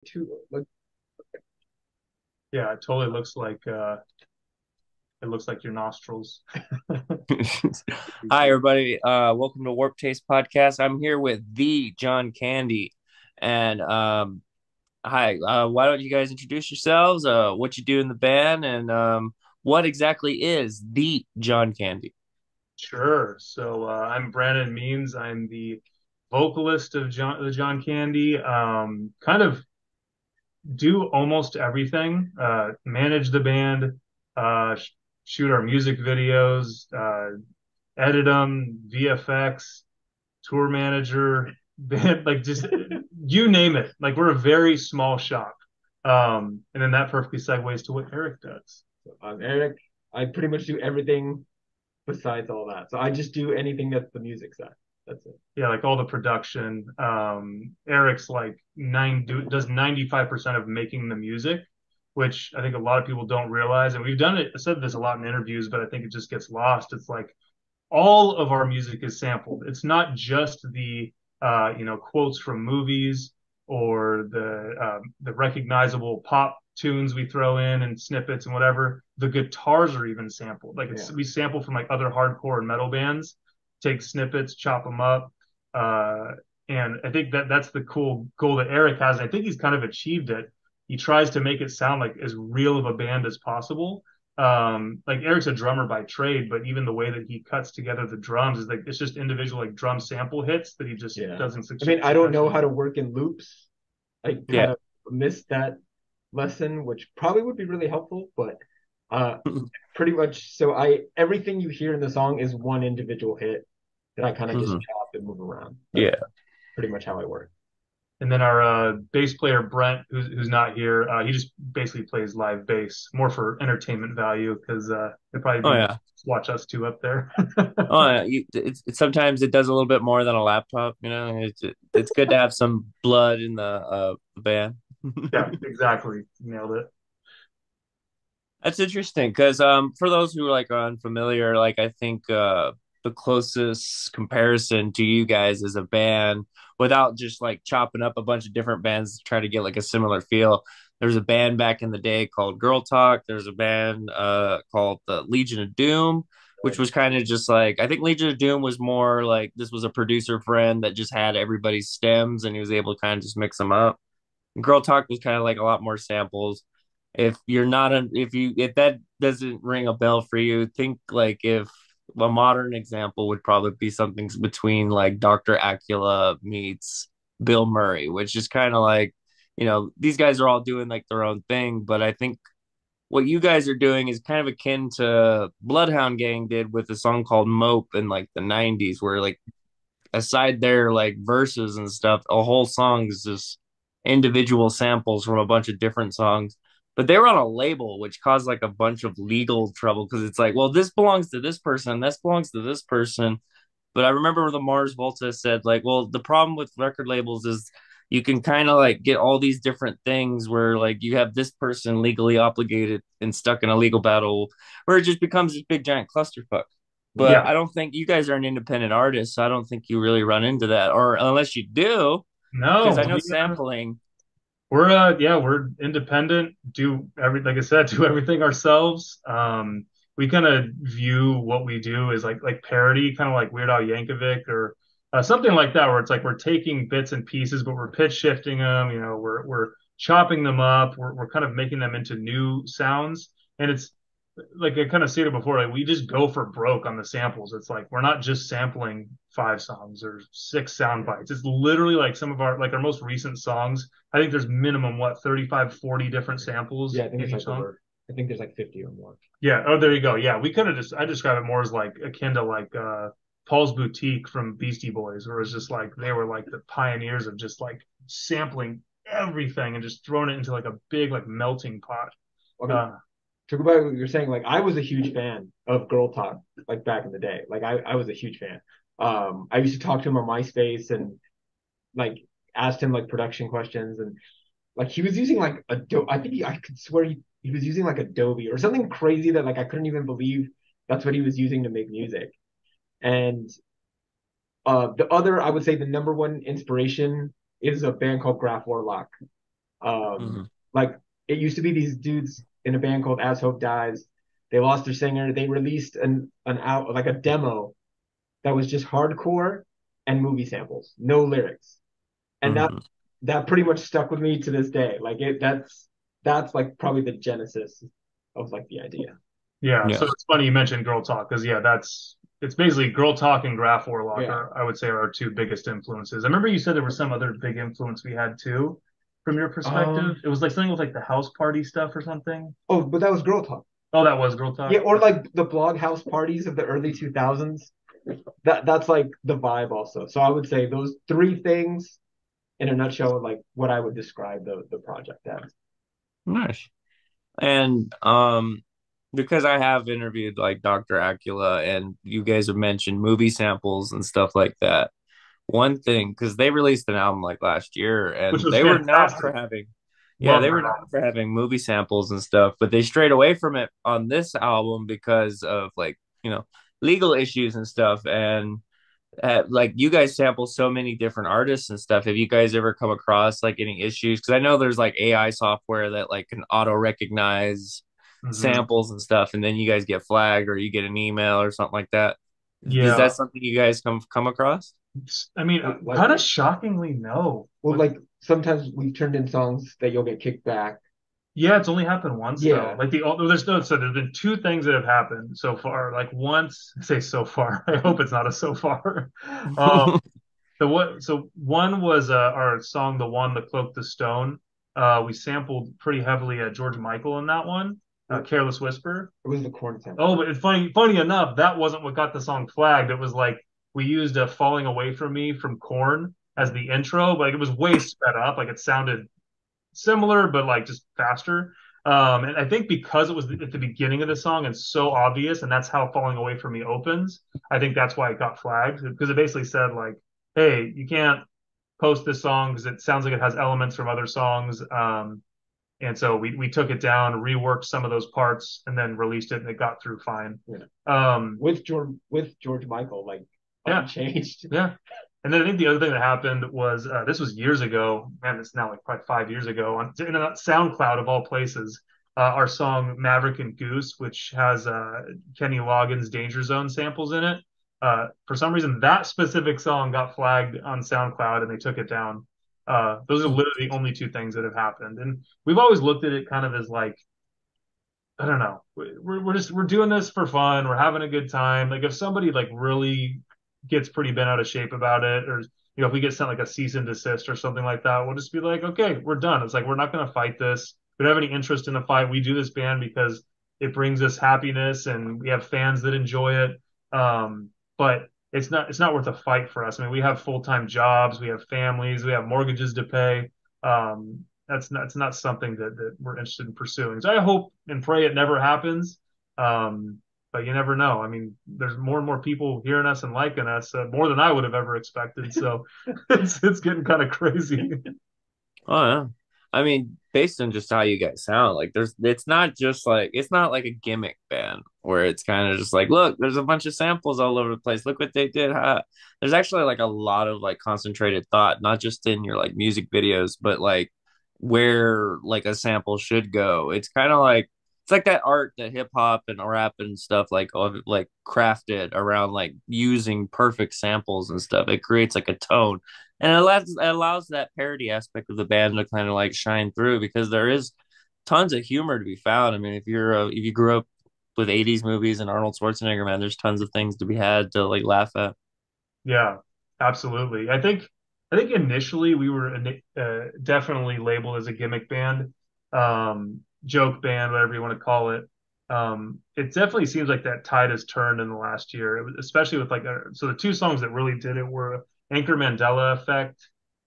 Two, like, Yeah, it totally looks like your nostrils. pretty Hi cool. everybody. Welcome to Warp Taste Podcast. I'm here with the John Candy. And hi, why don't you guys introduce yourselves, what you do in the band, and what exactly is the John Candy? Sure. So I'm Brandon Means. I'm the vocalist of the John Candy. Kind of do almost everything. Manage the band, shoot our music videos, edit them, VFX, tour manager, band, like just you name it. Like we're a very small shop. And then that perfectly segues to what Eric does. So I'm Eric. I pretty much do everything besides all that. So I just do anything that's the music side. That's it. Yeah, like all the production. Eric's like does 95% of making the music, which I think a lot of people don't realize. And we've done it, I said this a lot in interviews, but I think it just gets lost. It's like all of our music is sampled. It's not just the quotes from movies or the recognizable pop tunes we throw in and snippets and whatever. The guitars are even sampled. Like Yeah. we sample from like other hardcore and metal bands, take snippets, chop them up. Uh, and I think that's the cool goal that Eric has. And I think he's kind of achieved it. He tries to make it sound like as real of a band as possible. Like Eric's a drummer by trade, but even the way that he cuts together the drums is like it's just individual like drum sample hits that he just Yeah. does in I mean, I don't know succession. how to work in loops. I Yeah. kind of missed that lesson, which probably would be really helpful, but uh pretty much so I everything you hear in the song is one individual hit that I kind of just Hmm. chop and move around. That's Yeah. pretty much how I work. And then our bass player Brent, who's not here, he just basically plays live bass, more for entertainment value because it'd probably Oh be yeah. watch us two up there. Oh yeah. Sometimes it does a little bit more than a laptop, it's good to have some blood in the band. Yeah, exactly. Nailed it. That's interesting because for those who like are unfamiliar, like I think the closest comparison to you guys as a band, without just like chopping up a bunch of different bands to try to get like a similar feel. There's a band back in the day called Girl Talk. There's a band called the Legion of Doom, which was kind of just like I think Legion of Doom was more like this was a producer friend that just had everybody's stems and he was able to kind of just mix them up. Girl Talk was kind of like a lot more samples. If you're not a, if that doesn't ring a bell for you, think like if a modern example would probably be something between like Dr. Acula meets Bill Murray, which is kind of like, these guys are all doing like their own thing, but I think what you guys are doing is kind of akin to Bloodhound Gang did with a song called Mope in like the 90s, where like aside their like verses and stuff, a whole song is just individual samples from a bunch of different songs. But they were on a label, which caused like a bunch of legal trouble because it's like, well, this belongs to this person, this belongs to this person. But I remember the Mars Volta said, like, well, the problem with record labels is you can kind of like get all these different things where like you have this person legally obligated and stuck in a legal battle where it just becomes this big giant clusterfuck. But Yeah. I don't think you guys are an independent artist, so I don't think you really run into that, or unless you do, because No, I know sampling. we're independent, do every like I said, do everything ourselves. We kind of view what we do as like parody, kind of like Weird Al Yankovic or something like that, where it's like we're taking bits and pieces, but we're pitch shifting them. We're chopping them up. We're kind of making them into new sounds, and it's like I kind of stated before, like we just go for broke on the samples. It's like we're not just sampling five songs or six sound bites. It's literally like some of our most recent songs. I think there's minimum what 35, 40 different Yeah, samples I think in it's each like song. over. I think there's like 50 or more. Yeah. Oh, there you go. Yeah. We kind of just I describe it more as like akin to like Paul's Boutique from Beastie Boys, where it's just like they were like the pioneers of just like sampling everything and just throwing it into like a big like melting pot. I mean, Uh, to go back to what you're saying, like I was a huge fan of Girl Talk, like back in the day. Like I was a huge fan. I used to talk to him on MySpace and like asked him like production questions and like he was using like Adobe. I could swear he was using like Adobe or something crazy that like I couldn't even believe that's what he was using to make music. And the other, I would say the number one inspiration is a band called Graph Warlock. Hmm. Like it used to be these dudes in a band called As Hope Dies. They lost their singer. They released an out like a demo that was just hardcore and movie samples, no lyrics, and Hmm. that pretty much stuck with me to this day. Like that's like probably the genesis of like the idea. Yeah, so Yeah. it's funny you mentioned Girl Talk because yeah, that's it's basically Girl Talk and Graph Warlock Yeah. are I would say are our two biggest influences. I remember you said there was some other big influence we had too, from your perspective. Um. It was like something with like the house party stuff or something. Oh, but that was Girl Talk. Oh, that was Girl Yeah, Talk. or like the blog house parties of the early 2000s. That's like the vibe also. So I would say those three things in a nutshell are like what I would describe the project as. Nice. And because I have interviewed like Dr. Acula and you guys have mentioned movie samples and stuff like that. One thing, because they released an album like last year Which and was they were known fantastic. for having, yeah, Love they that were known album. for having movie samples and stuff, but they strayed away from it on this album because of like, legal issues and stuff. And like you guys sample so many different artists and stuff. Have you guys ever come across like any issues? Because I know there's like AI software that like can auto recognize Hmm. samples and stuff, and then you guys get flagged or you get an email or something like that. Is Yeah, that something you guys come across? I mean, Like, kind of shockingly no. well, like sometimes we've turned in songs that you'll get kicked back. Yeah, it's only happened once though. Yeah. Like there's no so there's been two things that have happened so far. Like once, I say so far. I hope it's not a so far. Um, the what? So one was our song, the one, the cloak, the stone. We sampled pretty heavily George Michael in that one, It Careless Whisper. was the corn sample. Oh, but it's funny enough, that wasn't what got the song flagged. It was like we used "Falling Away from Me" from Korn as the intro, but like, it was way sped up. Like it sounded similar, but like just faster. And I think because it was at the beginning of the song and so obvious, and that's how "Falling Away from Me" opens. I think that's why it got flagged because it basically said like, "Hey, you can't post this song because it sounds like it has elements from other songs." And so we took it down, reworked some of those parts, and then released it, and it got through fine. Yeah. Um, With George Michael, like yeah, unchanged. yeah. And then I think the other thing that happened was this was years ago. Man, it's now like probably 5 years ago on SoundCloud of all places. Our song Maverick and Goose, which has Kenny Loggins' Danger Zone samples in it. For some reason, that specific song got flagged on SoundCloud and they took it down. Those are literally the only two things that have happened. And we've always looked at it kind of as like, I don't know. We're doing this for fun. We're having a good time. Like if somebody like really gets pretty bent out of shape about it, or if we get sent like a cease and desist or something like that, we'll just be like, okay, we're done. It's like we're not going to fight this. We don't have any interest in the fight. We do this band because it brings us happiness and we have fans that enjoy it. But it's not worth a fight for us. I mean, we have full-time jobs, we have families, we have mortgages to pay. That's not something that we're interested in pursuing. So I hope and pray it never happens. Um, but you never know. I mean, there's more and more people hearing us and liking us, more than I would have ever expected. So it's getting kind of crazy. Oh yeah. I mean, based on just how you guys sound, like it's not like a gimmick band where it's kind of just like, look, there's a bunch of samples all over the place. Look what they did. Huh? There's actually like a lot of like concentrated thought, not just in your like music videos, but like where like a sample should go. It's like that art that hip hop and rap and stuff like crafted around like using perfect samples and stuff. It creates like a tone and it allows that parody aspect of the band to kind of like shine through because there is tons of humor to be found. I mean, if you grew up with 80s movies and Arnold Schwarzenegger, man, there's tons of things to be had to like laugh at. Yeah, absolutely. I think initially we were definitely labeled as a gimmick band, joke band, whatever you want to call it. It definitely seems like that tide has turned in the last year, especially with like so the two songs that really did it were Anchor Mandela Effect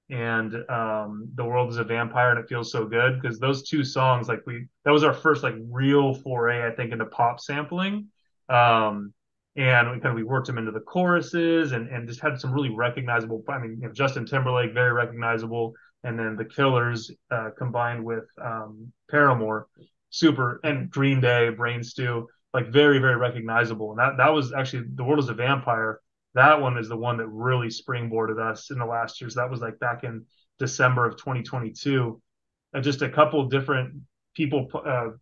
and The World is a Vampire and It Feels So Good because those two songs like we that was our first like real foray I think into pop sampling. Um, and we worked him into the choruses and just had some really recognizable. I mean, Justin Timberlake, very recognizable, and then the Killers combined with Paramore, super, and Green Day, Brain Stew, like very very recognizable. And that was actually The World is a Vampire. That one is the one that really springboarded us in the last year. So that was like back in December of 2022. just a couple different people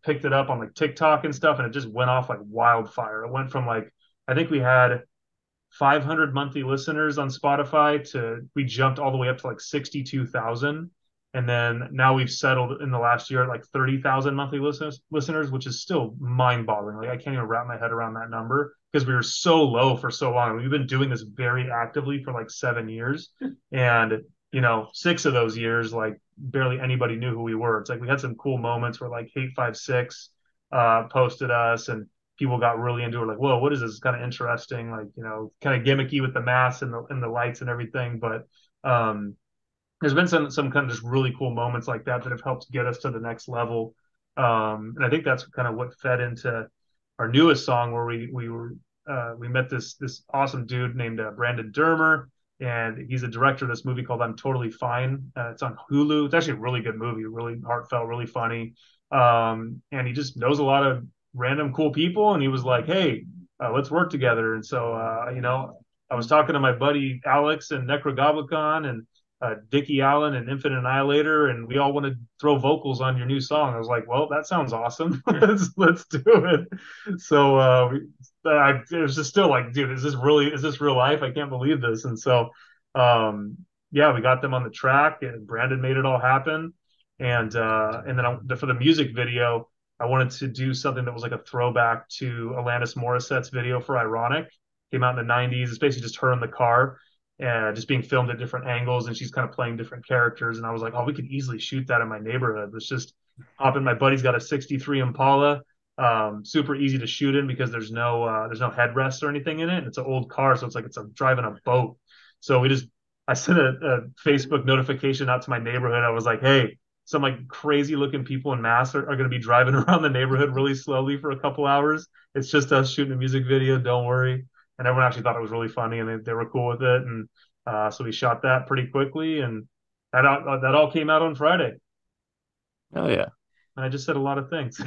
picked it up on like TikTok and stuff, and it just went off like wildfire. It went from like I think we had 500 monthly listeners on Spotify to we jumped all the way up to like 62,000. And then now we've settled in the last year at like 30,000 monthly listeners, which is still mind boggling. Like I can't even wrap my head around that number because we were so low for so long. We've been doing this very actively for like 7 years. And, 6 of those years, like barely anybody knew who we were. It's like we had some cool moments where like Hate 56 posted us and people got really into it, like, whoa, what is this? Kind of interesting, like, kind of gimmicky with the masks and the lights and everything. But there's been some kind of just really cool moments like that that have helped get us to the next level. And I think that's kind of what fed into our newest song where we met this awesome dude named Brandon Dermer, and he's a director of this movie called I'm Totally Fine. It's on Hulu. It's actually a really good movie, really heartfelt, really funny. And he just knows a lot of random cool people, and he was like, "Hey, let's work together." And so, I was talking to my buddy Alex and Necrogoblicon and Dickie Allen and Infinite Annihilator, and we all want to throw vocals on your new song. I was like, well, that sounds awesome. let's do it. So it was just still like, dude, is this real life? I can't believe this. And so, yeah, we got them on the track, and Brandon made it all happen. And then for the music video, I wanted to do something that was like a throwback to Alanis Morissette's video for Ironic. Came out in the 90s. It's basically just her in the car and just being filmed at different angles, and she's kind of playing different characters. And I was like, oh, we could easily shoot that in my neighborhood. Let's just hop in. My buddy's got a 63 Impala, super easy to shoot in because there's no headrest or anything in it. And it's an old car, so it's like it's driving a boat. So I sent a Facebook notification out to my neighborhood. I was like, hey, some like crazy looking people in masks are going to be driving around the neighborhood really slowly for a couple hours. It's just us shooting a music video. Don't worry. And everyone actually thought it was really funny, and they were cool with it. And so we shot that pretty quickly, and that all came out on Friday. Oh yeah. And I just said a lot of things.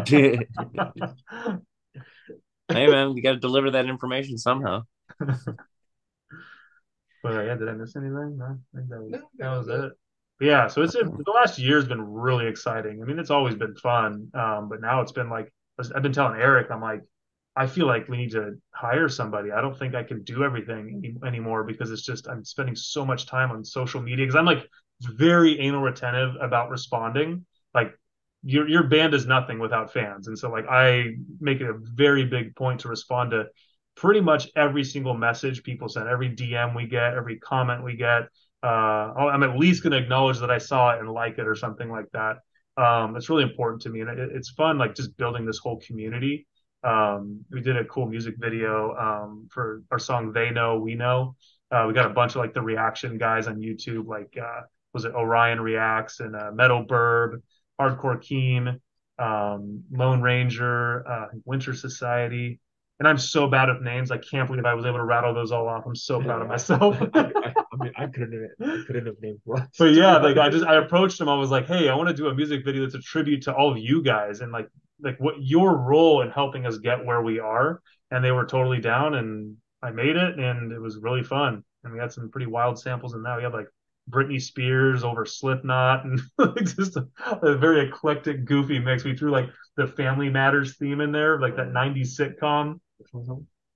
Hey man, you got to deliver that information somehow. But yeah, did I miss anything? No, I think No, that that was was it. it. But yeah, so the last year has been really exciting. I mean, it's always been fun, but now it's been like I've been telling Eric, I'm like, I feel like we need to hire somebody. I don't think I can do everything anymore because it's just I'm spending so much time on social media because I'm like very anal retentive about responding. Like your band is nothing without fans, and so like I make it a very big point to respond to pretty much every single message people send, every DM we get, every comment we get. I'm at least going to acknowledge that I saw it and like it or something like that. It's really important to me, and it's fun, like just building this whole community. We did a cool music video for our song "They Know We Know." We got a bunch of like the reaction guys on YouTube, like was it Orion Reacts and Metal Burb, Hardcore Keen, Lone Ranger, Winter Society. And I'm so bad at names. I can't believe I was able to rattle those all off. I'm so proud of myself. I mean, I couldn't have named one. But yeah, like I approached him. I was like, hey, I want to do a music video that's a tribute to all of you guys and like what your role in helping us get where we are. And they were totally down, and I made it, and it was really fun. And we had some pretty wild samples in that. We had like Britney Spears over Slipknot, and like just a very eclectic, goofy mix. We threw like the Family Matters theme in there, like that '90s sitcom.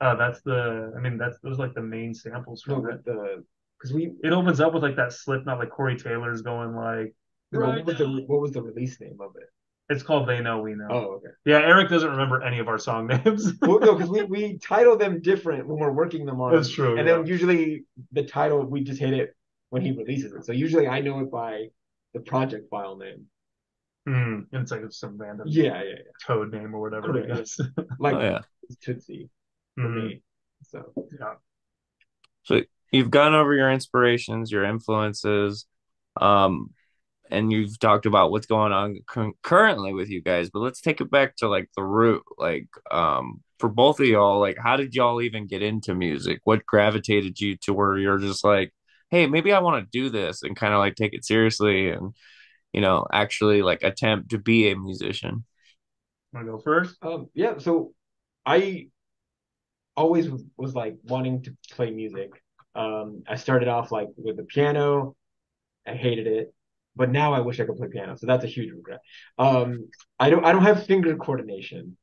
That's those are like the main samples No, from it. because we It opens up with like that Slipknot, like Corey Taylor's going like, what was the release name of it? it's called They Know We Know. Oh, okay. Yeah, Eric doesn't remember any of our song names. Well, no, because we title them different when we're working them on, That's true. and Yeah. then usually the title we just hit it when he releases it. So usually I know it by the project file name. And it's like some random Yeah. code name or whatever, I Correct. guess. Like Oh yeah. it's Tootsie for me. So Yeah. So you've gone over your inspirations, your influences, um, and you've talked about what's going on currently with you guys. But let's take it back to like the root. Like, for both of y'all, like, how did y'all even get into music? What gravitated you to where you're just like, hey, maybe I want to do this and kind of like take it seriously and actually like attempt to be a musician. Want to go first? yeah, so I always was like wanting to play music. I started off like with the piano. I hated it. but now I wish I could play piano. So that's a huge regret. Um, I don't have finger coordination,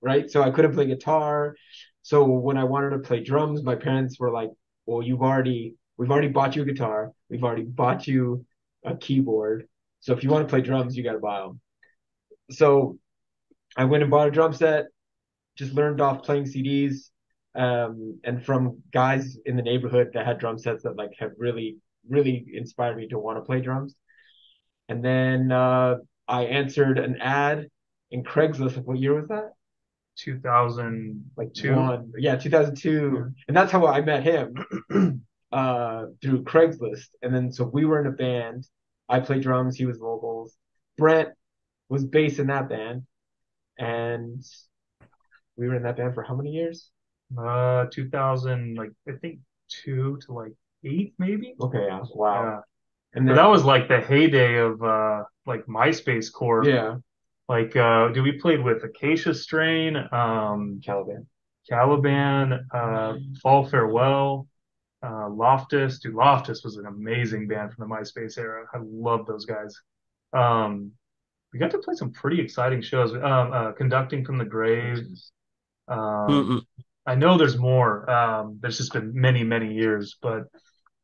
right? So I couldn't play guitar. So when I wanted to play drums, my parents were like, "Well, we've already bought you a guitar. We've already bought you a keyboard. So if you want to play drums, you got to buy them." So I went and bought a drum set, just learned off playing CDs, and from guys in the neighborhood that had drum sets that like have really inspired me to want to play drums. And then I answered an ad in Craigslist. What year was that? 2002. Like one, yeah, 2002. Yeah. And that's how I met him through Craigslist. And then so we were in a band. I played drums, he was vocals. Brent was bass in that band, and we were in that band for how many years? 2000, like I think two to like eight, maybe. Okay, yeah, wow. Yeah. And But then that was like the heyday of like MySpace core. yeah, Like do we played with Acacia Strain, Caliban. Caliban, Fall Farewell, Loftus. Dude, Loftus was an amazing band from the MySpace era. I love those guys. Um, we got to play some pretty exciting shows. Conducting from the Grave. Um, Mm-mm. I know there's more. There's just been many, many years, but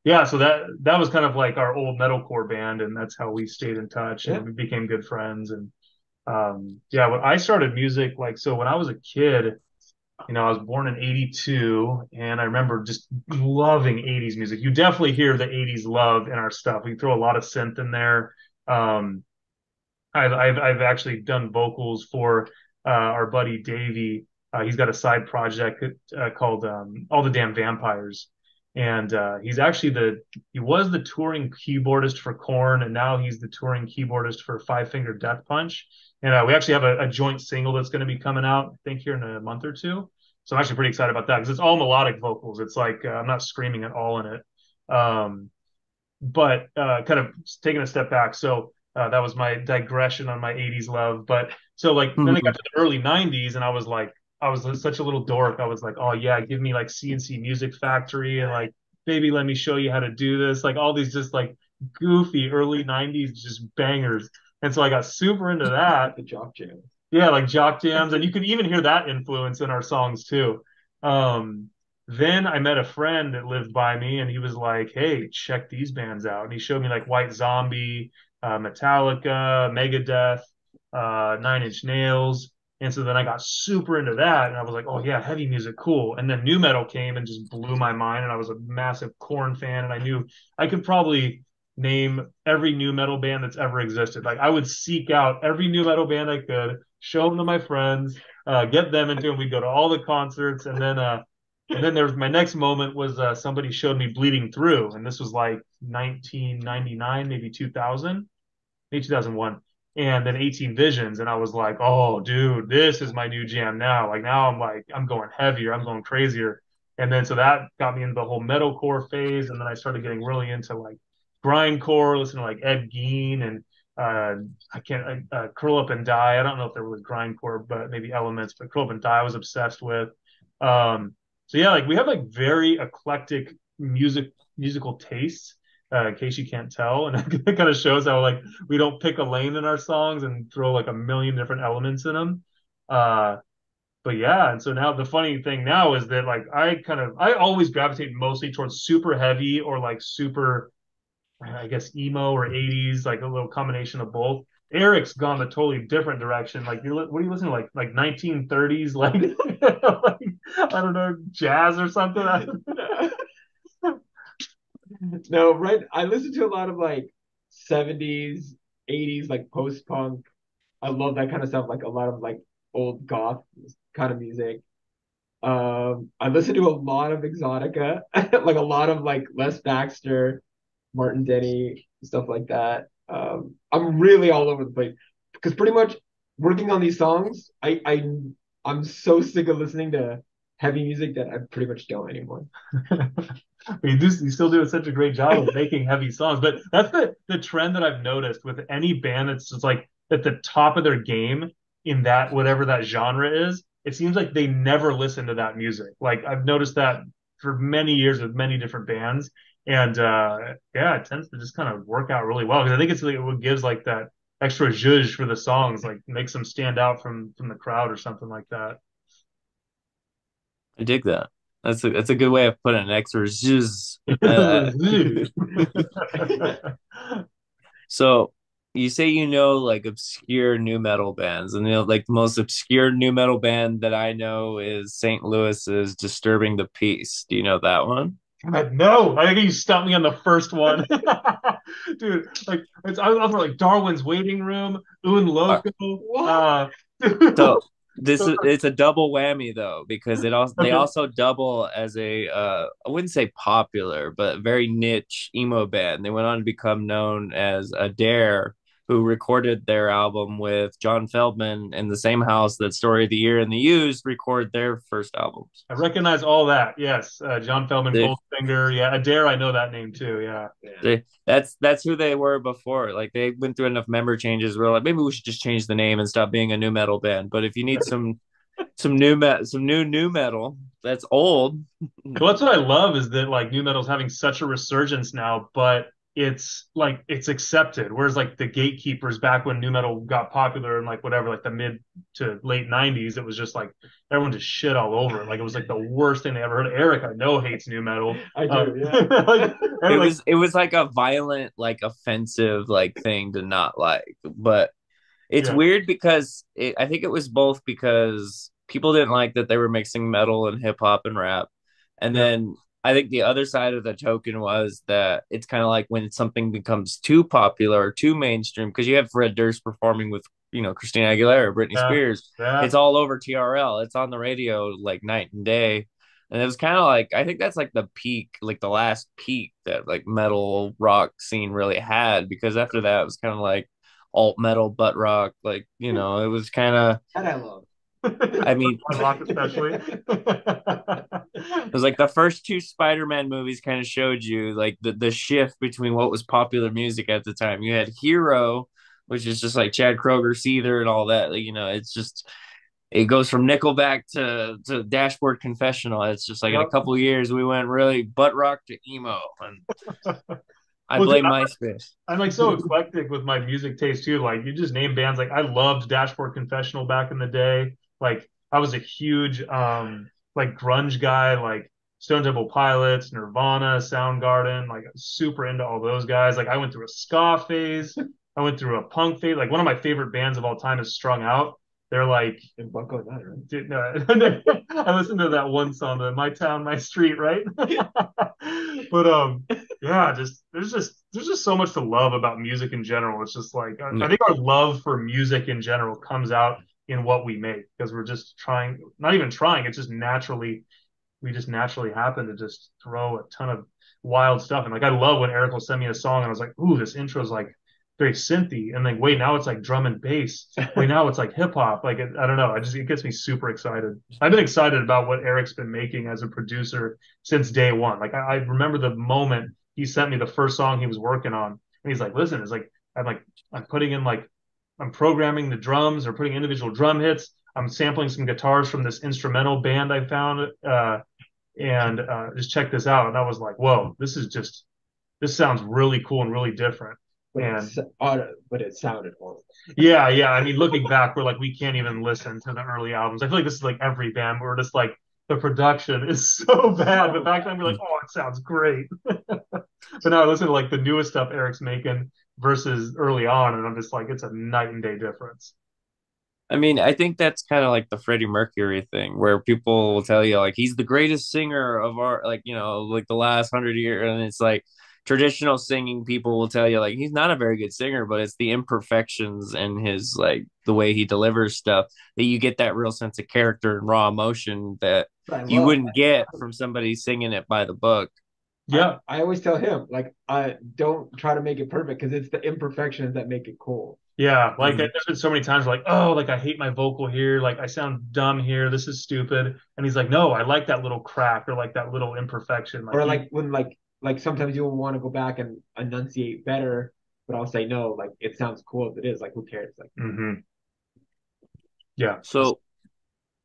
yeah. So that was kind of like our old metalcore band, and that's how we stayed in touch Yeah. and we became good friends. And yeah, when I started music, like so when I was a kid, I was born in '82, and I remember just loving '80s music. You definitely hear the '80s love in our stuff. We throw a lot of synth in there. Um, I've actually done vocals for our buddy Davey. He's got a side project called All the Damn Vampires, and he was the touring keyboardist for Korn, and now he's the touring keyboardist for Five Finger Death Punch. And we actually have a joint single that's going to be coming out, I think, here in a month or two. So I'm actually pretty excited about that because it's all melodic vocals. It's like I'm not screaming at all in it. But kind of taking a step back. So that was my digression on my 80s love. But so like then I got Mhm. to the early 90s and I was such a little dork. I was like, oh yeah, give me like CNC Music Factory and like, baby, let me show you how to do this. Like all these just like goofy early 90s just bangers. And so I got super into that. The jock jam. Yeah, like jock jams, and you can even hear that influence in our songs too. Um, then I met a friend that lived by me, and he was like, "Hey, check these bands out." And he showed me like White Zombie, Metallica, Megadeth, Nine Inch Nails. And so then I got super into that, and I was like, "Oh yeah, heavy music, cool." And then new metal came and just blew my mind, and I was a massive Korn fan, and I knew I could probably name every new metal band that's ever existed. Like I would seek out every new metal band I could, show them to my friends, get them into them. We'd go to all the concerts, and then there was my next moment was somebody showed me Bleeding Through, and this was like 1999, maybe 2000, maybe 2001, and then 18 Visions, and I was like, oh, dude, this is my new jam now. Like I'm going heavier, I'm going crazier, and then so that got me into the whole metalcore phase, and then I started getting really into like grindcore, listening to like Ed Gein and I can't Curl Up and Die. I don't know if there was grindcore, but maybe Elements. But Curl Up and Die I was obsessed with. So yeah, like we have like very eclectic musical tastes. In case you can't tell, and it kind of shows how like we don't pick a lane in our songs and throw like a million different elements in them. Uh, but yeah, and so now the funny thing now is that like I always gravitate mostly towards super heavy or like super I guess emo or 80s, like a little combination of both. Eric's gone a totally different direction. Like what are you listening to? Like 1930s, like, like I don't know, jazz or something. No, right. I listen to a lot of like 70s, 80s, like post-punk. I love that kind of stuff, like a lot of like old goth kind of music. I listen to a lot of Exotica, like a lot of like Les Baxter, Martin Denny, stuff like that. I'm really all over the place because pretty much working on these songs, I'm so sick of listening to heavy music that I pretty much don't anymore. You still do such a great job of making heavy songs, but that's the trend that I've noticed with any band that's just like at the top of their game in that whatever that genre is. It seems like they never listen to that music. Like I've noticed that for many years with many different bands, And yeah, it tends to just kind of work out really well because I think it's like what gives like that extra zhuzh for the songs, like makes them stand out from the crowd or something like that. I dig that. That's a good way of putting an extra zzzz. So you say you know like obscure new metal bands, and like the most obscure new metal band that I know is St. Louis's Disturbing the Peace. Do you know that one? God, no, I think you stumped me on the first one, dude. Like I was for like Darwin's Waiting Room, Un Uh, Loco. What? Dude. so this is it's a double whammy though because they Okay, also double as a I wouldn't say popular but very niche emo band. They went on to become known as Adair, who recorded their album with John Feldman in the same house that Story of the Year and the Used record their first albums. I recognize all that. Yes, John Feldman, They Goldfinger. Yeah, Adair, I know that name too. Yeah. Yeah. that's who they were before. Like they went through enough member changes. We're like maybe we should just change the name and stop being a new metal band. But if you need some new metal that's old. Well, that's what I love is that like new metal's having such a resurgence now, but it's like it's accepted. Whereas like the gatekeepers back when new metal got popular in like whatever, like the mid to late '90s, it was just like everyone just shit all over it. Like it was like the worst thing they ever heard. Eric, I know, hates new metal. I do, yeah. Like, it like was it was like a violent, like offensive, like thing to not like. But it's yeah, weird because I think it was both because people didn't like that they were mixing metal and hip hop and rap, and yeah, then I think the other side of the token was that it's kind of like when something becomes too popular or too mainstream because you have Fred Durst performing with Christina Aguilera, Britney yeah, Spears. yeah. It's all over TRL. It's on the radio like night and day. And it was kind of like I think that's like the peak, like the last peak that like metal rock scene really had because after that it was kind of like alt metal butt rock. Like, it was kind of, That I love. I mean, I rock especially. it was like the first two Spider-Man movies kind of showed you like the shift between what was popular music at the time. You had Hero, which is just like Chad Kroger, Seether, and all that. Like, it's just it goes from Nickelback to Dashboard Confessional. It's just like in a Yep. couple of years we went really butt rock to emo, and I Well, dude, blame MySpace. I'm like so eclectic with my music taste too. Like you just name bands. Like I loved Dashboard Confessional back in the day. Like I was a huge like grunge guy, like Stone Temple Pilots, Nirvana, Soundgarden. Like super into all those guys. Like I went through a ska phase. I went through a punk phase. Like one of my favorite bands of all time is Strung Out. They're like, And Bunko Nut, right? dude, no, I listened to that one song, the My Town, My Street, right? But yeah, just there's just so much to love about music in general. It's just like I think our love for music in general comes out in what we make because we're just trying, not even trying, it's just naturally we just naturally happen to just throw a ton of wild stuff. And like I love when Eric will send me a song and I was like, ooh, this intro is like very synthy. And then wait, now it's like drum and bass. Wait, now it's like hip hop. Like I don't know. It gets me super excited. I've been excited about what Eric's been making as a producer since day one. Like I remember the moment he sent me the first song he was working on, and he's like, listen, it's like I'm putting in like I'm programming the drums or putting individual drum hits. I'm sampling some guitars from this instrumental band I found. And just check this out. And I was like, whoa, this sounds really cool and really different. But And but it sounded horrible. yeah, yeah. I mean, looking back, we're like, we can't even listen to the early albums. I feel like this is like every band. We're just like, the production is so bad. But back then, we're like, oh, it sounds great. But now I listen to like the newest stuff Eric's making versus early on, and I'm just like, it's a night and day difference. I mean, I think that's kind of like the Freddie Mercury thing, where people will tell you like he's the greatest singer of our like like the last 100 years, and it's like traditional singing people will tell you like he's not a very good singer, but it's the imperfections in his like the way he delivers stuff that you get that real sense of character and raw emotion that But I you love. wouldn't get from somebody singing it by the book. Yeah, I always tell him like I don't try to make it perfect because it's the imperfections that make it cool. yeah. Like Mhm. there's been so many times like, oh, like I hate my vocal here. Like I sound dumb here. This is stupid. And he's like, no, I like that little crack or like that little imperfection. Like Or you, like when like sometimes you'll want to go back and enunciate better, but I'll say no, like it sounds cool as it is. Like who cares? Like hmm yeah. So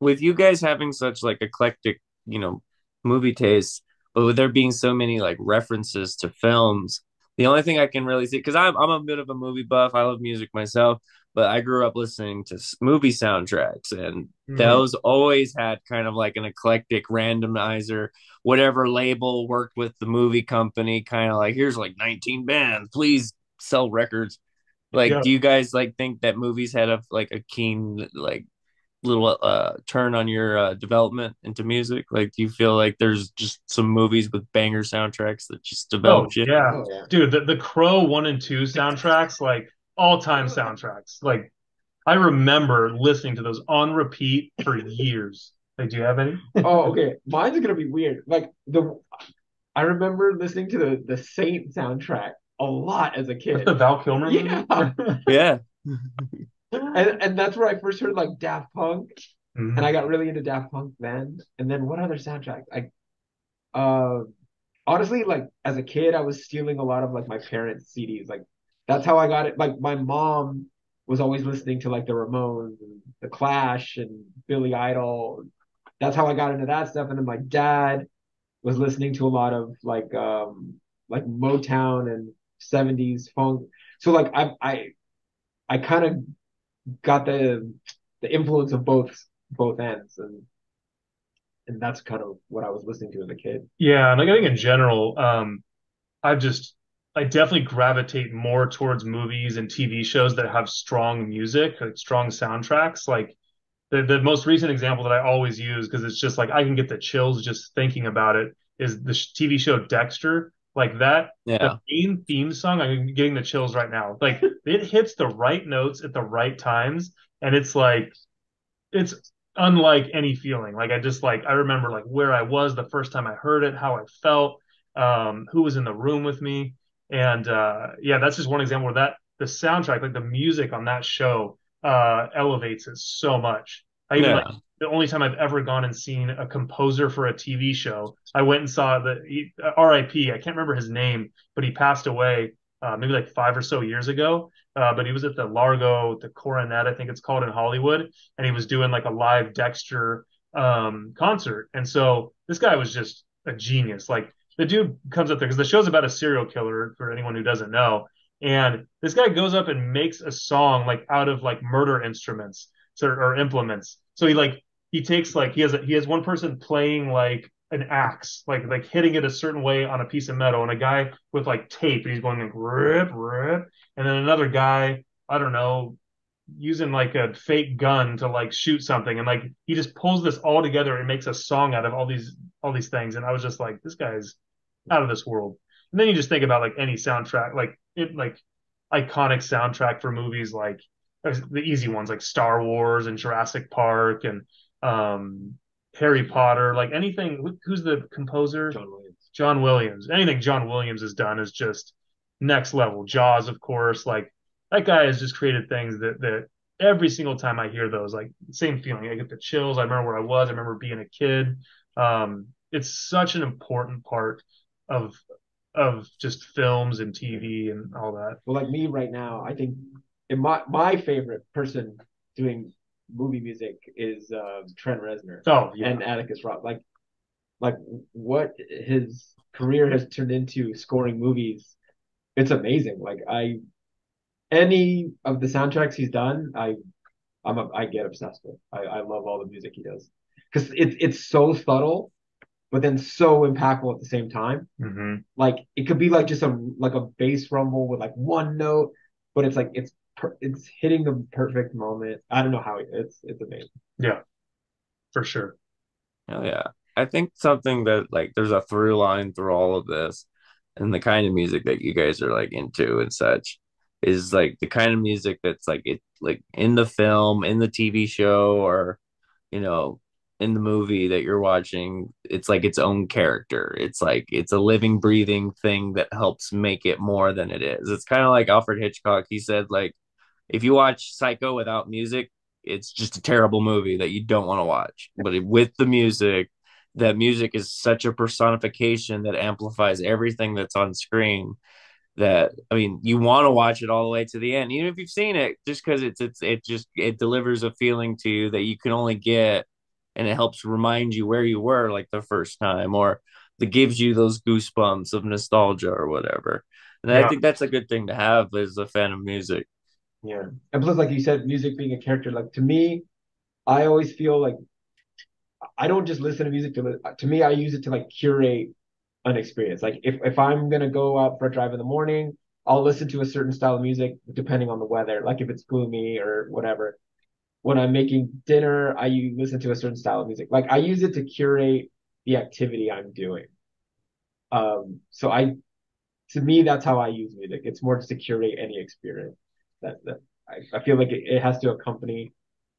with you guys having such like eclectic, movie tastes, but with there being so many like references to films, the only thing I can really see, because I'm a bit of a movie buff, I love music myself, but I grew up listening to movie soundtracks, and Mhm. those always had kind of like an eclectic randomizer, whatever label worked with the movie company, kind of like here's like 19 bands, please sell records. Like, Yeah. do you guys like think that movies had a like a keen like little turn on your development into music? Like, do you feel like there's just some movies with banger soundtracks that just Oh developed you? yeah, Oh yeah. dude. The Crow 1 and 2 soundtracks, like all time soundtracks. Like I remember listening to those on repeat for years. Like, do you have any? Oh, okay. Mine's gonna be weird. Like the I remember listening to the Saint soundtrack a lot as a That's the kid. Val Kilmer movie. Yeah. Yeah, And that's where I first heard like Daft Punk, and Mhm. I got really into Daft Punk then. And then what other soundtrack? Uh honestly, like as a kid, I was stealing a lot of like my parents' CDs. Like that's how I got it. Like my mom was always listening to like the Ramones and the Clash and Billy Idol. That's how I got into that stuff. And then my dad was listening to a lot of like Motown and 70s funk. So like I kind of got the influence of both ends, and that's kind of what I was listening to as a kid. Yeah, and like I think in general, I've just I definitely gravitate more towards movies and TV shows that have strong music, like strong soundtracks. Like the most recent example that I always use because it's just like I can get the chills just thinking about it is the TV show Dexter. Like that, the yeah, main theme song, I'm getting the chills right now. Like it hits the right notes at the right times, and it's unlike any feeling. Like I just like I remember like where I was the first time I heard it, how I felt, who was in the room with me, and yeah, that's just one example where that the soundtrack, like the music on that show, elevates it so much. I even like yeah, the only time I've ever gone and seen a composer for a TV show, I went and saw R.I.P. I can't remember his name, but he passed away maybe like 5 or so years ago. But he was at the Largo, the Coronet, I think it's called in Hollywood, and he was doing like a live Dexter concert. And so this guy was just a genius. Like the dude comes up there because the show's about a serial killer for anyone who doesn't know. And this guy goes up and makes a song like out of like murder instruments or implements. So he takes like he has one person playing like an axe, like hitting it a certain way on a piece of metal, and a guy with like tape, and he's going like rip rip, and then another guy, I don't know, using like a fake gun to like shoot something, and like he just pulls this all together and makes a song out of all these things, and I was just like, this guy's out of this world. And then you just think about like any soundtrack, like iconic soundtrack for movies, like the easy ones like Star Wars and Jurassic Park and um Harry Potter, like anything. Who's the composer? John Williams. John Williams. Anything John Williams has done is just next level. Jaws, of course, like that guy has just created things that every single time I hear those, like same feeling. I get the chills. I remember where I was. I remember being a kid. It's such an important part of just films and TV and all that. Well, like me right now, I think in my favorite person doing movie music is Trent Reznor Oh yeah, and Atticus Ross. Like what his career has turned into scoring movies, it's amazing. Like I any of the soundtracks he's done, I get obsessed with. I love all the music he does because it's so subtle, but then so impactful at the same time. hmm Like it could be like just a bass rumble with like one note, but it's like it's hitting the perfect moment. I don't know how it's amazing. yeah, for sure. hell yeah. I think something that like there's a through line through all of this, and the kind of music that you guys are like into and such is like the kind of music that's like it like in the film, in the TV show, or you know, in the movie that you're watching, it's like its own character. It's like it's a living, breathing thing that helps make it more than it is. It's kind of like Alfred Hitchcock. He said, like, if you watch Psycho without music, it's just a terrible movie that you don't want to watch. But with the music, that music is such a personification that amplifies everything that's on screen that I mean, you want to watch it all the way to the end, even if you've seen it, just because it delivers a feeling to you that you can only get, and it helps remind you where you were like the first time, or that gives you those goosebumps of nostalgia or whatever. And I Yeah. think that's a good thing to have as a fan of music. Yeah. And plus, like you said, music being a character, like to me, I always feel like I don't just listen to music to me, I use it to like curate an experience. Like if I'm gonna go out for a drive in the morning, I'll listen to a certain style of music depending on the weather. Like if it's gloomy or whatever. When I'm making dinner, listen to a certain style of music. Like I use it to curate the activity I'm doing. So to me, that's how I use music. It's more just to curate any experience. That I feel like it has to accompany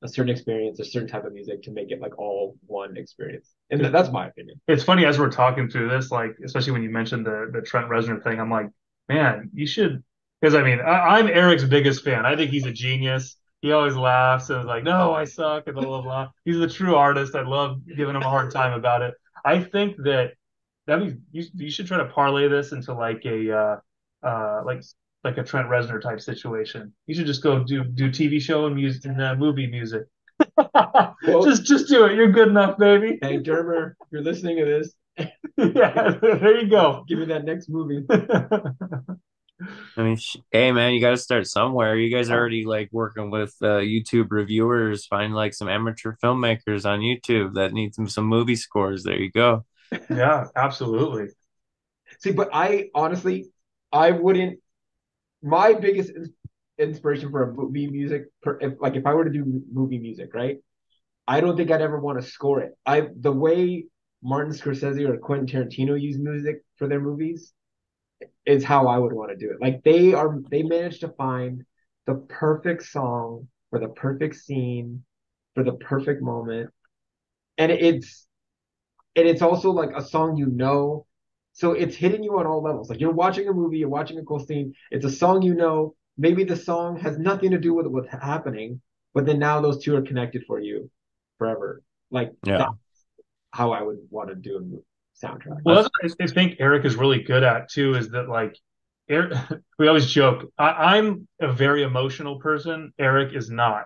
a certain experience, a certain type of music to make it like all one experience. And that's my opinion. It's funny as we're talking through this, like especially when you mentioned the Trent Reznor thing, I'm like, man, you should, because I mean, I'm Eric's biggest fan. I think he's a genius. He always laughs and is like, no, I suck and blah blah blah. He's a true artist. I love giving him a hard time about it. I think that means you should try to parlay this into like a like a Trent Reznor type situation. You should just go do TV show and music and movie music. Well, Just do it. You're good enough, baby. hey Dermer, if you're listening to this, Yeah, there you go. give me that next movie. I mean, hey man, you got to start somewhere. You guys are Oh, already like working with YouTube reviewers, find like some amateur filmmakers on YouTube that need some movie scores. There you go. Yeah, absolutely. see, but I honestly, I wouldn't. My biggest inspiration for a movie music, if I were to do movie music, right? I don't think I'd ever want to score it. The way Martin Scorsese or Quentin Tarantino use music for their movies is how I would want to do it. Like they managed to find the perfect song for the perfect scene for the perfect moment, and it's also like a song you know, so it's hitting you on all levels. Like you're watching a movie, you're watching a cool scene. It's a song you know. Maybe the song has nothing to do with what's happening, but then now those two are connected for you forever. Like that's Yeah. how I would want to do a soundtrack. Well, that's what I think Eric is really good at too, is that like Eric, we always joke. I'm a very emotional person. Eric is not.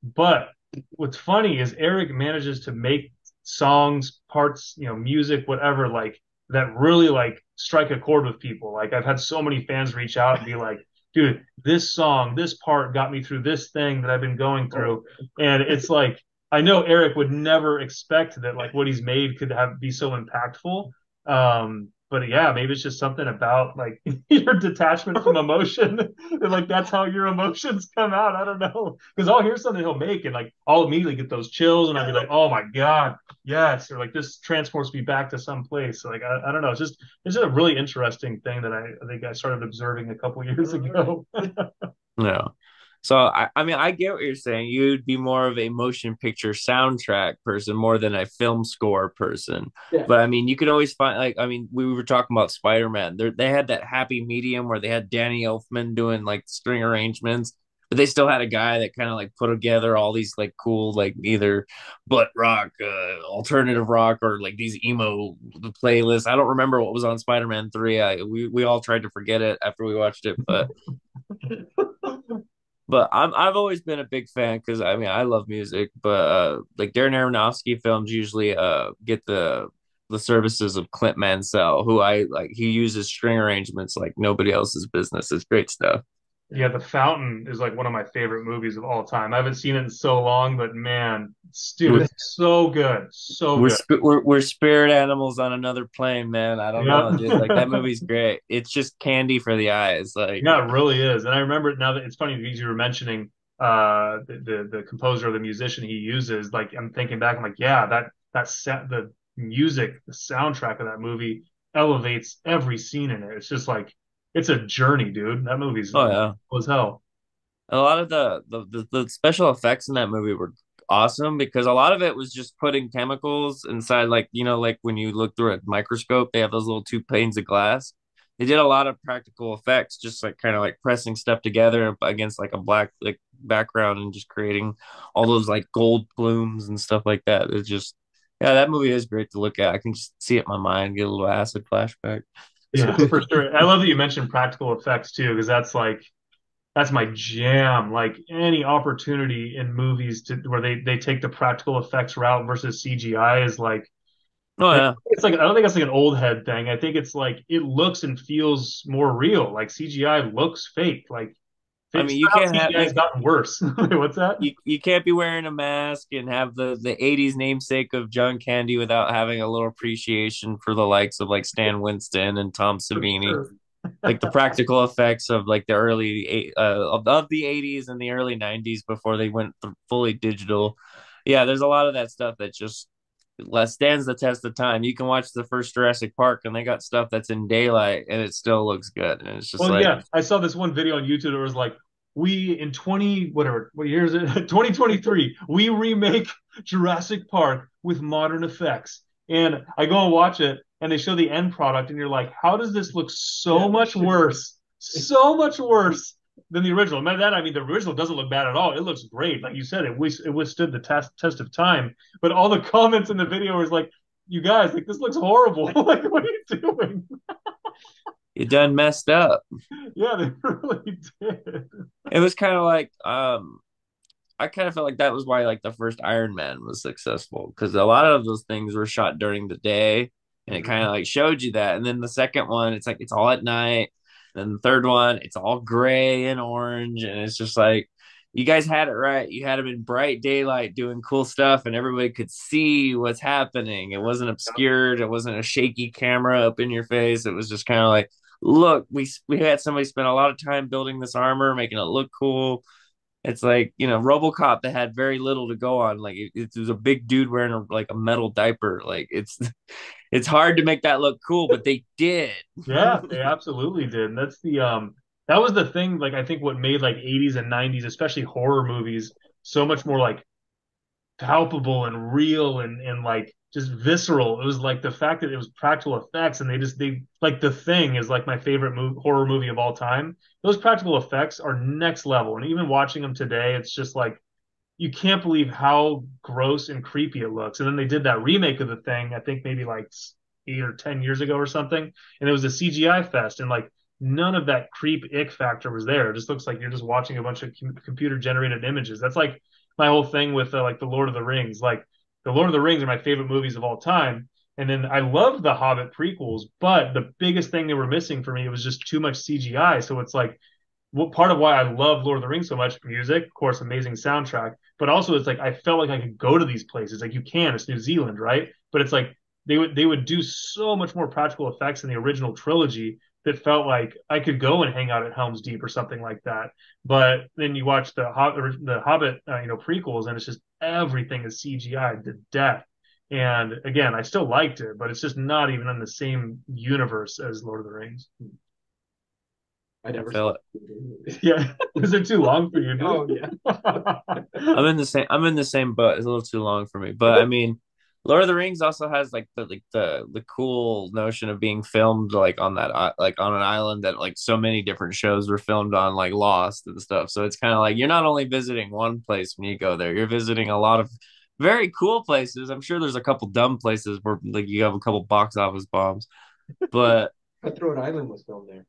But what's funny is Eric manages to make songs, parts, music, whatever, like that really like strike a chord with people. Like I've had so many fans reach out and be like, dude, this song, this part got me through this thing that I've been going Oh, through. And it's like I know Eric would never expect that like what he's made could have be so impactful. But yeah, maybe it's just something about like your detachment from emotion. And like that's how your emotions come out. I don't know. Because I'll hear something he'll make and like I'll immediately get those chills and I'll be like, oh my God, yes. Or like this transports me back to some place. Like I don't know. It's just a really interesting thing that I think I started observing a couple years ago. Yeah. So I mean I get what you're saying. You'd be more of a motion picture soundtrack person more than a film score person. yeah. But I mean you can always find like I mean we were talking about Spider-Man. They had that happy medium where they had Danny Elfman doing like string arrangements, but they still had a guy that kind of like put together all these like cool like either butt rock, alternative rock, or like these emo playlists. I don't remember what was on Spider-Man 3. We all tried to forget it after we watched it, but I've always been a big fan because I mean I love music, but like Darren Aronofsky films usually get the services of Clint Mansell, who I like. He uses string arrangements like nobody else's business. It's great stuff. Yeah, The Fountain is like one of my favorite movies of all time. I haven't seen it in so long, but man, dude, We're it's so good. So good. we're spirit animals on another plane, man. I don't Yeah. know, dude. Like that movie's great. It's just candy for the eyes. Like Yeah, it really is. And I remember now that it's funny because you were mentioning the composer or the musician he uses. Like I'm thinking back, I'm like, yeah, that set the music, the soundtrack of that movie elevates every scene in it. It's just like it's a journey, dude. That movie's oh yeah. cool as hell. A lot of the special effects in that movie were awesome because a lot of it was just putting chemicals inside, like like when you look through a microscope, they have those little two panes of glass. They did a lot of practical effects, just like kind of like pressing stuff together against like a black like background and just creating all those like gold plumes and stuff like that. It's just yeah, that movie is great to look at. I can just see it in my mind, get a little acid flashback. Yeah, for sure. I love that you mentioned practical effects too, because that's my jam. Like any opportunity in movies to where they take the practical effects route versus CGI is like Oh yeah. It's like I don't think it's like an old head thing. I think it's like it looks and feels more real. Like CGI looks fake. Like I mean, somehow CGI has gotten worse. What's that? you can't be wearing a mask and have the 80s namesake of John Candy without having a little appreciation for the likes of like Stan Winston and Tom For Savini. sure. Like the practical effects of like the of the 80s and the early 90s before they went fully digital. Yeah, there's a lot of that stuff that just stands the test of time. You can watch the first Jurassic Park and they got stuff that's in daylight and it still looks good. And it's just Well, like yeah, I saw this one video on YouTube that was like, we in 20 whatever, what year is it? 2023, we remake Jurassic Park with modern effects. And I go and watch it and they show the end product and you're like, how does this look so much worse? So much worse than the original. By that I mean the original doesn't look bad at all. It looks great. Like you said, it withstood the test of time. But all the comments in the video was like, you guys, like this looks horrible. Like, what are you doing? it done messed up. Yeah, they really did. It was kind of like I kind of felt like that was why like the first Iron Man was successful because a lot of those things were shot during the day and it kind of like showed you that. And then the second one, it's like it's all at night. And then the third one, it's all gray and orange, and it's just like you guys had it right. You had them in bright daylight doing cool stuff, and everybody could see what's happening. It wasn't obscured. It wasn't a shaky camera up in your face. It was just kind of like, look, we had somebody spend a lot of time building this armor, making it look cool. It's like, RoboCop that had very little to go on. Like it was a big dude wearing like a metal diaper. Like it's hard to make that look cool, but they did. Yeah, they absolutely did. And that's that was the thing, like I think what made like 80s and 90s, especially horror movies, so much more like palpable and real and like just visceral. It was like the fact that it was practical effects and they like The Thing is like my favorite horror movie of all time. Those practical effects are next level. And even watching them today, it's just like you can't believe how gross and creepy it looks. And then they did that remake of The Thing, I think maybe like 8 or 10 years ago or something, and it was a CGI fest, and like none of that creep ick factor was there. It just looks like you're just watching a bunch of computer generated images. That's like my whole thing with like the Lord of the Rings. Like the Lord of the Rings are my favorite movies of all time. And then I love the Hobbit prequels, but the biggest thing they were missing for me, it was just too much CGI. So it's like what part of why I love Lord of the Rings so much, music, of course, amazing soundtrack, but also it's like I felt like I could go to these places. Like you can, it's New Zealand, right? But it's like they would do so much more practical effects in the original trilogy that felt like I could go and hang out at Helm's Deep or something like that. But then you watch the Hobbit, prequels, and it's just everything is CGI to death. And again, I still liked it, but it's just not even in the same universe as Lord of the Rings. I I never feel saw it. it. Yeah, was it too long for you, Oh dude? yeah. I'm in the same boat. It's a little too long for me. But I mean, Lord of the Rings also has like the cool notion of being filmed like on that like on an island that like so many different shows were filmed on, like Lost and stuff. So it's kind of like you're not only visiting one place when you go there, you're visiting a lot of very cool places. I'm sure there's a couple dumb places where like you have a couple box office bombs, but Cutthroat Island was filmed there.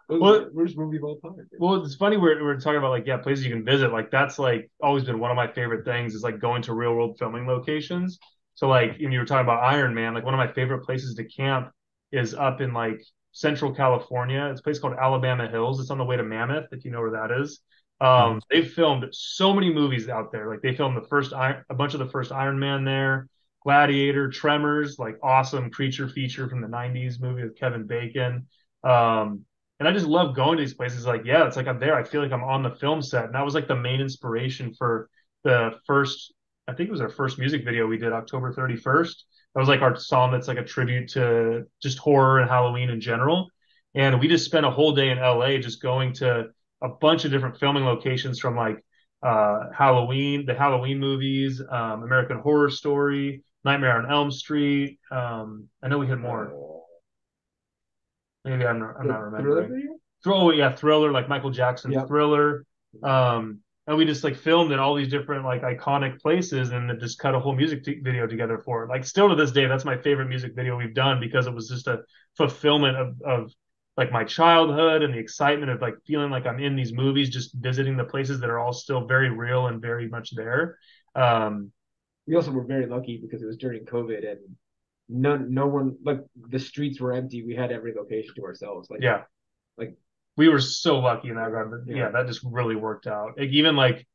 Well, Worst movie of all time. well, it's funny we're talking about like yeah places you can visit. Like that's like always been one of my favorite things is like going to real world filming locations. So like when you were talking about Iron Man, like one of my favorite places to camp is up in like Central California. It's a place called Alabama Hills. It's on the way to Mammoth, if you know where that is. They've filmed so many movies out there. Like they filmed a bunch of the first Iron Man there. Gladiator, Tremors, like awesome creature feature from the 90s movie with Kevin Bacon. Um, and I just love going to these places. Like, yeah, it's like I'm there. I feel like I'm on the film set. And that was like the main inspiration for the first, I think it was our first music video we did, October 31st. That was like our song that's like a tribute to just horror and Halloween in general. And we just spent a whole day in LA just going to a bunch of different filming locations from like Halloween, the Halloween movies, American Horror Story, Nightmare on Elm Street. I know we had more. Maybe I'm not The Thriller remembering. video? Yeah, Thriller, like Michael Jackson's Yep. Thriller. And we just like filmed in all these different like iconic places and then just cut a whole music video together for it. Like still to this day, that's my favorite music video we've done because it was just a fulfillment of like my childhood and the excitement of like feeling like I'm in these movies, just visiting the places that are all still very real and very much there. Um, we also were very lucky because it was during COVID and no one like the streets were empty. We had every location to ourselves. Yeah, Like we were so lucky in that regard. But yeah, yeah, that just really worked out. Like, even like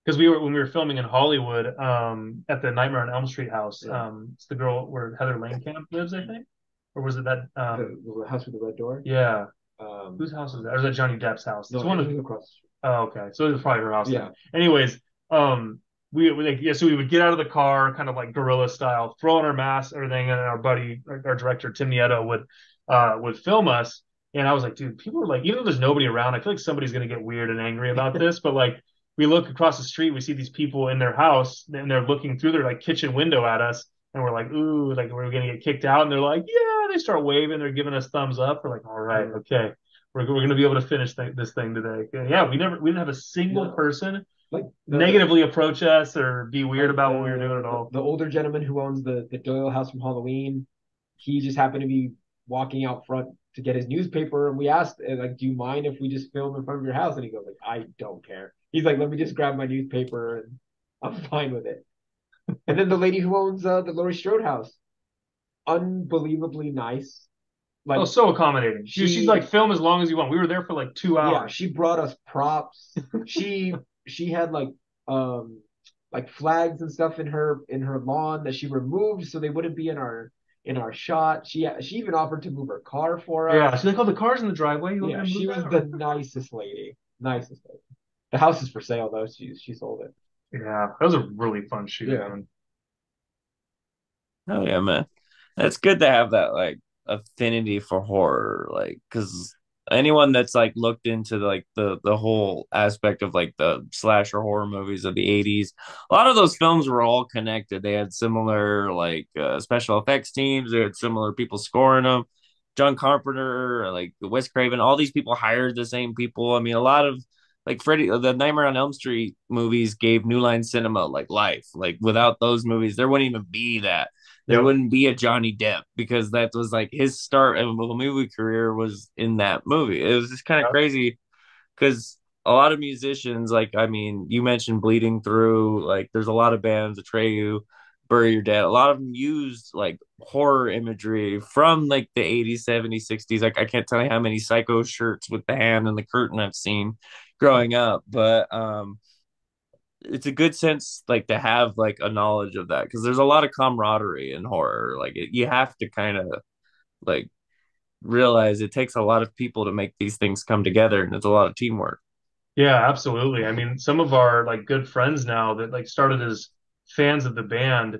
because we were when we were filming in Hollywood, at the Nightmare on Elm Street house. yeah. It's the girl where Heather Langenkamp lives, I think, or was it that? The house with the red door. Yeah, Um, whose house is that? Or is that Johnny Depp's house? It's no, one his of. was across the street. Oh, okay. So it was probably her house then. Yeah, Anyways, we like, yeah, so we would get out of the car, kind of like guerrilla style, throw on our masks, everything, and our buddy, our director Tim Nieto would film us. And I was like, dude, people are like, even though there's nobody around, I feel like somebody's gonna get weird and angry about this. But like, we look across the street, we see these people in their house, and they're looking through their like kitchen window at us, and we're like, ooh, like we're gonna get kicked out. And they're like, yeah, they start waving, they're giving us thumbs up. We're like, all right, okay, we're going to be able to finish this thing today. Yeah, we didn't have a single no, person like negatively approach us or be weird like about what we were doing at all. the older gentleman who owns the Doyle house from Halloween. He just happened to be walking out front to get his newspaper, and we asked, like, "Do you mind if we just film in front of your house?" And he goes, "Like, I don't care." He's like, "Let me just grab my newspaper, and I'm fine with it." And then the lady who owns the Laurie Strode house, unbelievably nice. Oh, Like so accommodating. She's she, like, film as long as you want. We were there for like two yeah, hours. she brought us props. She had um like flags and stuff in her lawn that she removed so they wouldn't be in our shot. She even offered to move her car for Yeah, us. she's like, oh, the car's in the driveway. You want me Yeah, to move she was the that? nicest lady. Nicest lady. The house is for sale though. She sold it. Yeah, that was a really fun shoot, Yeah. man. Oh yeah, man. That's good to have that like affinity for horror, like because anyone that's like looked into like the whole aspect of like the slasher horror movies of the 80s, a lot of those films were all connected. They had similar like special effects teams, they had similar people scoring them. John Carpenter, like Wes Craven, all these people hired the same people. I mean, a lot of like Freddy, the Nightmare on Elm Street movies gave New Line Cinema like life. Like without those movies, there wouldn't even be that, there Yep. wouldn't be a Johnny Depp because that was like his start of a movie career was in that movie. It was just kind of Yep. crazy because a lot of musicians, like I mean, you mentioned Bleeding Through, like there's a lot of bands, Atreyu, Bury Your Dead. A lot of them used like horror imagery from like the 80s, 70s, 60s. Like I can't tell you how many Psycho shirts with the hand and the curtain I've seen growing up, but it's a good sense like to have like a knowledge of that because there's a lot of camaraderie in horror. Like you have to kind of like realize it takes a lot of people to make these things come together, and it's a lot of teamwork. Yeah, absolutely. I mean, some of our like good friends now that like started as fans of the band,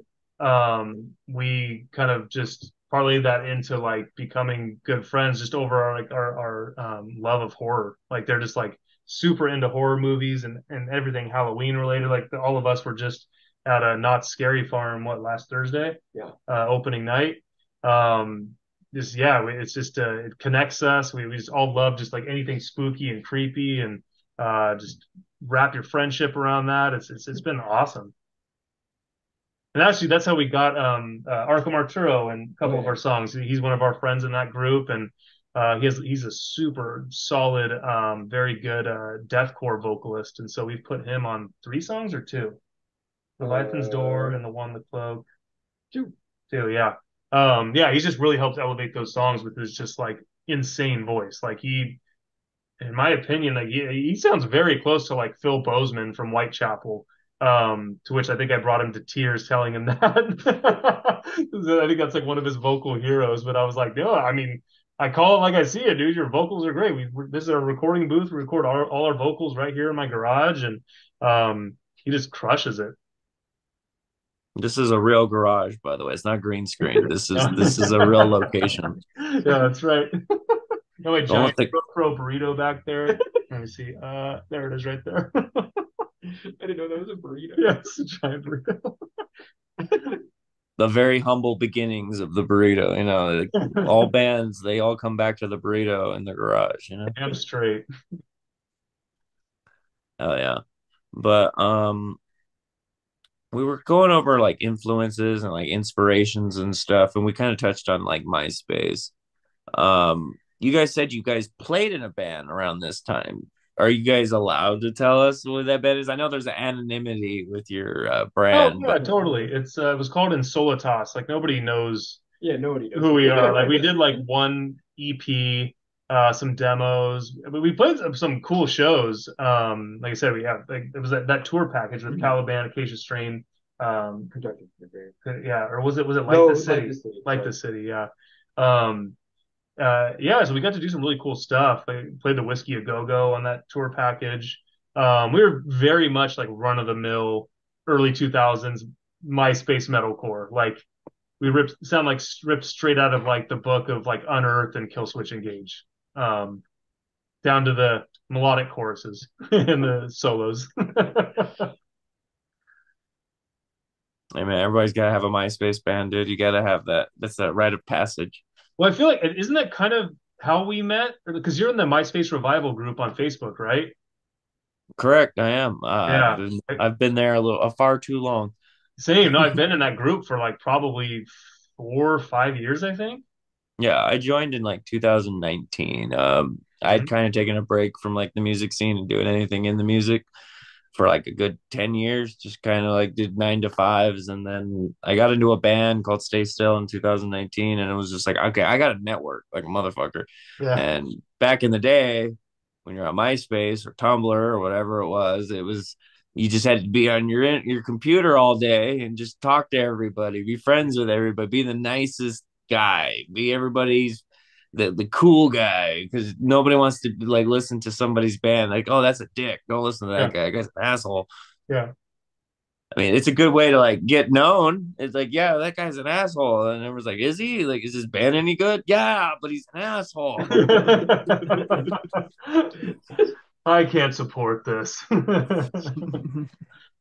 we kind of just parlayed that into like becoming good friends just over our like our love of horror. Like they're just like super into horror movies and everything Halloween related. Like all of us were just at a Not Scary Farm, what, last Thursday, Yeah. opening night. Um, just yeah, it's just it connects us. We just all love just like anything spooky and creepy and just wrap your friendship around that. It's been awesome. And actually, that's how we got Arkham Arturo and a Oh couple of yeah. our songs. He's one of our friends in that group, and he's a super solid, very good deathcore vocalist. And so we've put him on three songs or two, Leviathan's Door Uh, and the one the cloak. two. Two, yeah. Yeah, he's just really helped elevate those songs with his just like insane voice. Like he in my opinion, like he sounds very close to like Phil Bozeman from Whitechapel. To which I think I brought him to tears telling him that. I think that's like one of his vocal heroes. But I was like, no, I mean, I call it like I see it, dude. Your vocals are great. This is a recording booth. We record all our vocals right here in my garage, and he just crushes it. This is a real garage, by the way. It's not green screen. Yeah, This is a real location. yeah, that's right. No, a Don't giant think pro burrito back there. Let me see. There it is, right there. I didn't know that was a burrito. Yes, a giant burrito. the very humble beginnings of the burrito. You know, like, all bands they all come back to the burrito in the garage. You know, Damn straight. oh yeah. But we were going over like influences and like inspirations and stuff, and we kind of touched on like MySpace. You guys said you guys played in a band around this time. are you guys allowed to tell us what that band is? I know there's an anonymity with your Oh brand, yeah, but totally. It was called Insolitas. Like nobody knows Yeah, nobody knows who who we we are. are. Like we did like one EP, some demos, but we played some cool shows. Like I said, we have like it was that tour package with Caliban, Acacia Strain, Conducted the band. yeah, or was it Like No, the it was like City? the city. Like the Sorry. City, yeah. Um, yeah, so we got to do some really cool stuff. I played the Whiskey a Go Go on that tour package. We were very much like run of the mill early 2000s MySpace metalcore. Like we sound like ripped straight out of like the book of like Unearthed and Killswitch Engage, um, down to the melodic choruses and the solos. I mean, everybody's got to have a MySpace band, dude. You got to have that. That's a rite of passage. Well, I feel like isn't that kind of how we met? Because you're in the MySpace revival group on Facebook, right? Correct, I am. Yeah. I've been there a little, far too long. Same. No, I've been in that group for like probably 4 or 5 years, I think. Yeah, I joined in like 2019. I'd Mhm. kind of taken a break from like the music scene and doing anything in the music for like a good 10 years, just kind of like did 9 to 5s. And then I got into a band called Stay Still in 2019. And it was just like, okay, I got a network like a motherfucker. Yeah. And back in the day, when you're on MySpace or Tumblr or whatever it was you just had to be on your computer all day and just talk to everybody, be friends with everybody, be the nicest guy, be everybody's the cool guy, because nobody wants to like listen to somebody's band like, oh, that's a dick, don't listen to that Yeah. guy, that guy's an asshole. Yeah. I mean, it's a good way to like get known. It's like, yeah, that guy's an asshole, and everyone's like, is he, like, is his band any good? Yeah, but he's an asshole. I can't support this.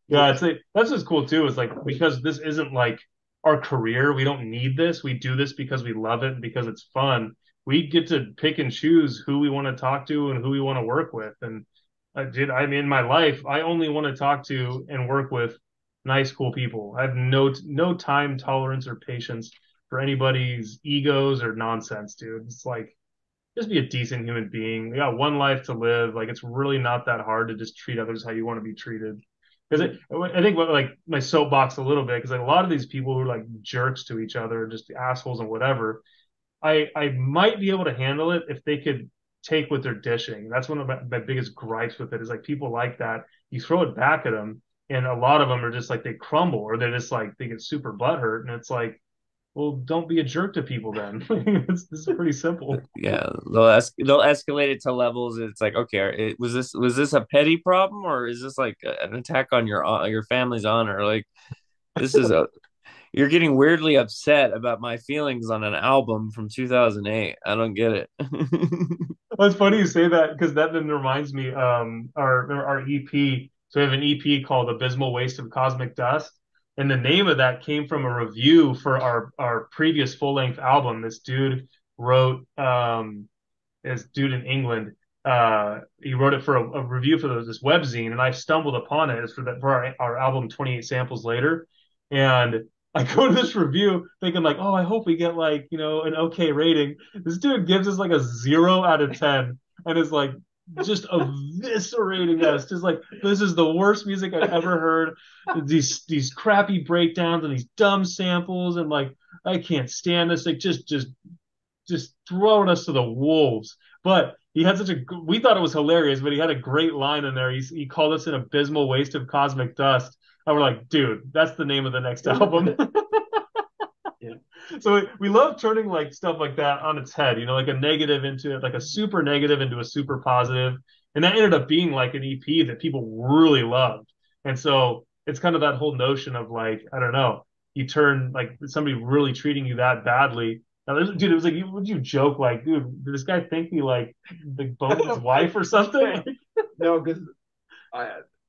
Yeah, it's like that's what's cool too, is like because this isn't like our career, we don't need this. We do this because we love it and because it's fun. We get to pick and choose who we want to talk to and who we want to work with. And I mean, in my life, I only want to talk to and work with nice, cool people. I have no time tolerance or patience for anybody's egos or nonsense, dude. It's like just be a decent human being. We got one life to live. Like it's really not that hard to just treat others how you want to be treated. Because I think what, like my soapbox a little bit, because like a lot of these people who are like jerks to each other, just assholes and whatever, I might be able to handle it if they could take what they're dishing. That's one of my biggest gripes with it is like people like that. You throw it back at them, and a lot of them are just like they crumble or they're just like they get super butthurt, and it's like, well, don't be a jerk to people then. This is pretty simple. Yeah, they'll escalate it to levels. It's like, okay, was this a petty problem, or is this like an attack on your family's honor? Like, this is a you're getting weirdly upset about my feelings on an album from 2008. I don't get it. Well, it's funny you say that because that then reminds me, our EP. So we have an EP called "Abysmal Waste of Cosmic Dust," and the name of that came from a review for our previous full length album. Wrote, this dude in England, he wrote it for a review for this webzine, and I stumbled upon it. It's for our album 28 Samples Later, and I go to this review thinking like, oh, I hope we get like an okay rating. This dude gives us like a 0 out of 10, and is like just eviscerating us. Just like this is the worst music I've ever heard. These crappy breakdowns and these dumb samples, and like I can't stand this. Like just throwing us to the wolves. But he had we thought it was hilarious, but he had a great line in there. He called us an abysmal waste of cosmic dust. And we're like, dude, that's the name of the next album. Yeah. So we love turning like stuff like that on its head, like a negative into like a super negative into a super positive. And that ended up being like an EP that people really loved. And so it's kind of that whole notion of like, I don't know, you turn like somebody really treating you that badly. Now, dude, it was like, would you joke like, dude, did this guy think me like the bone of his wife or something? No, because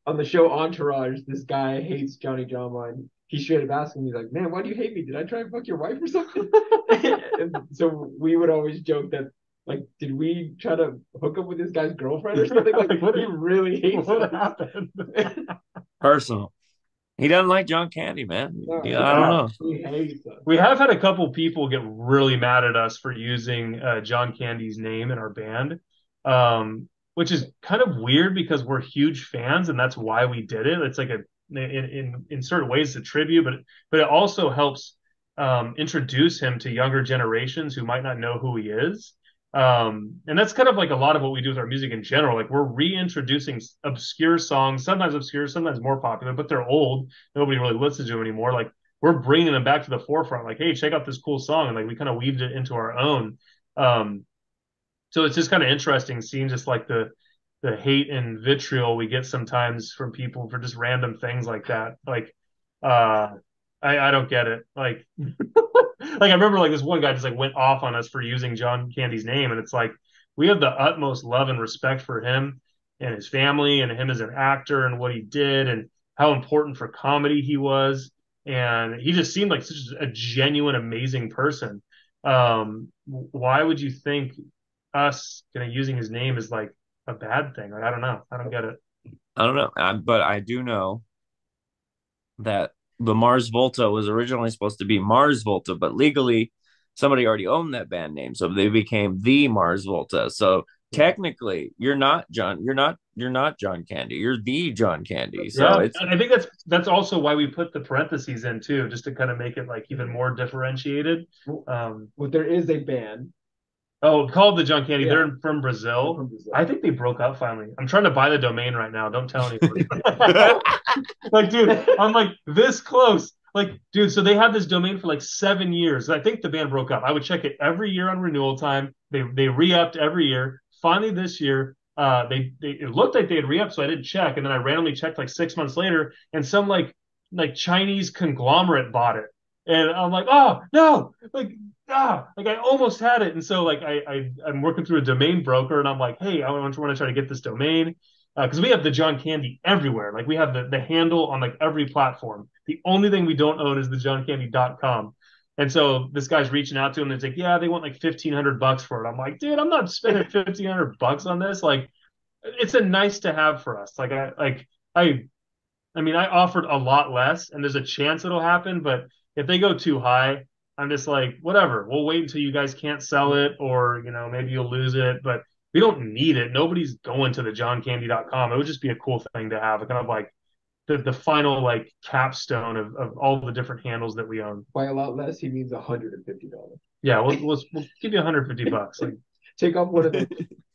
on the show Entourage, this guy hates Johnny Drama, and he straight up asked me, he's like, "Man, why do you hate me? Did I try and fuck your wife or something?" And so we would always joke that, like, did we try to hook up with this guy's girlfriend or something? Like, What, he really hates what us. happened? Personal. He doesn't like John Candy, man. No, Yeah, I don't know. he hates us. We have had a couple people get really mad at us for using John Candy's name in our band. Um, which is kind of weird because we're huge fans and that's why we did it. It's like a in certain ways a tribute, but it also helps introduce him to younger generations who might not know who he is. And that's kind of like a lot of what we do with our music in general. Like we're reintroducing obscure songs, sometimes obscure, sometimes more popular, but they're old. Nobody really listens to them anymore. Like we're bringing them back to the forefront. Like, hey, check out this cool song, and like we kind of weaved it into our own. Um, so it's just kind of interesting seeing just like the hate and vitriol we get sometimes from people for just random things like that. Like, uh, I don't get it. Like, like I remember like this one guy just like went off on us for using John Candy's name, and it's like we have the utmost love and respect for him and his family and him as an actor and what he did and how important for comedy he was. And he just seemed like such a genuine, amazing person. Why would you think us using his name is like a bad thing? Like, I don't know. I don't get it. I don't know, but I do know that the Mars Volta was originally supposed to be Mars Volta, but legally somebody already owned that band name, so they became the Mars Volta. So Yeah. technically, you're not John Candy. You're the John Candy. So Yeah, it's and I think that's also why we put the parentheses in too, just to kind of make it like even more differentiated. Well, Um, well, there is a band. oh, called the John Candy. Yeah, They're from they're Brazil. from Brazil. I think they broke up finally. I'm trying to buy the domain right now. Don't tell anyone. Like, dude, I'm like this close. Like, dude, so they had this domain for like 7 years. I think the band broke up. I would check it every year on renewal time. They re-upped every year. Finally, this year, they it looked like they had re-upped, so I didn't check. And then I randomly checked like 6 months later, and some like Chinese conglomerate bought it. And I'm like, oh no, like I almost had it. And so like I'm working through a domain broker, and I'm like, hey, I want to try to get this domain because we have the John Candy everywhere. Like we have the handle on like every platform. The only thing we don't own is the johncandy.com. And so this guy's reaching out to him and it's like, yeah, they want like $1,500 for it. I'm like, dude, I'm not spending $1,500 on this. Like, it's a nice to have for us. I I mean, I offered a lot less, and there's a chance it'll happen. But if they go too high, I'm just like, whatever. We'll wait until you guys can't sell it, or maybe you'll lose it. But we don't need it. Nobody's going to the johncandy.com. It would just be a cool thing to have, kind of like the final like capstone of all the different handles that we own. By a lot less, he means $150. Yeah, we'll give you $150. Like Take off one of them.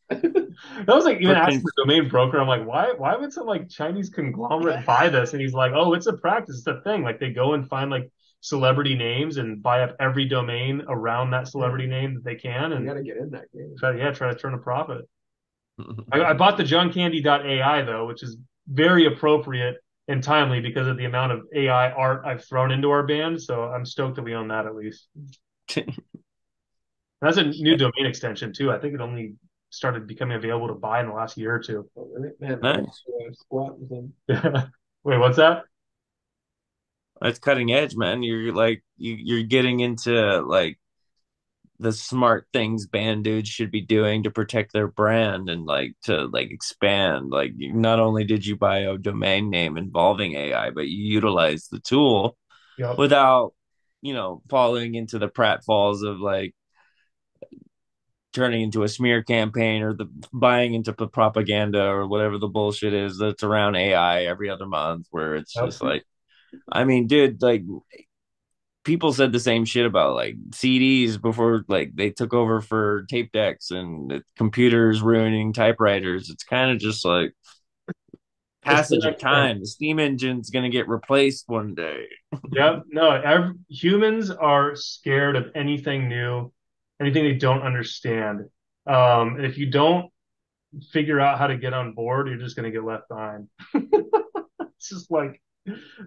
that was like even for asking con- the domain broker. I'm like, why would some like Chinese conglomerate buy this? And he's like, oh, it's a practice, it's a thing. Like they go and find like celebrity names and buy up every domain around that celebrity name that they can, You and got to get in that game. try to turn a profit. I bought the johncandy.ai though, which is very appropriate and timely because of the amount of AI art I've thrown into our band. So I'm stoked that we own that at least. That's a new domain extension too. I think it only started becoming available to buy in the last year or two. Oh, really? Man, I went Nice. to a squat with him. Wait, what's that? That's cutting edge, man. You're like you're getting into like the smart things band dudes should be doing to protect their brand and like to like expand. Like not only did you buy a domain name involving AI, but you utilized the tool Yep. without, falling into the pratfalls of like turning into a smear campaign or the buying into propaganda or whatever the bullshit is that's around AI every other month where it's Yep. just like I mean, dude, like people said the same shit about like CDs before like they took over for tape decks and the computers ruining typewriters. It's kind of just like It's the passage of next thing. time. The steam engine's gonna get replaced one day. Yep. No, humans are scared of anything new, anything they don't understand. And if you don't figure out how to get on board, you're just going to get left behind. It's just like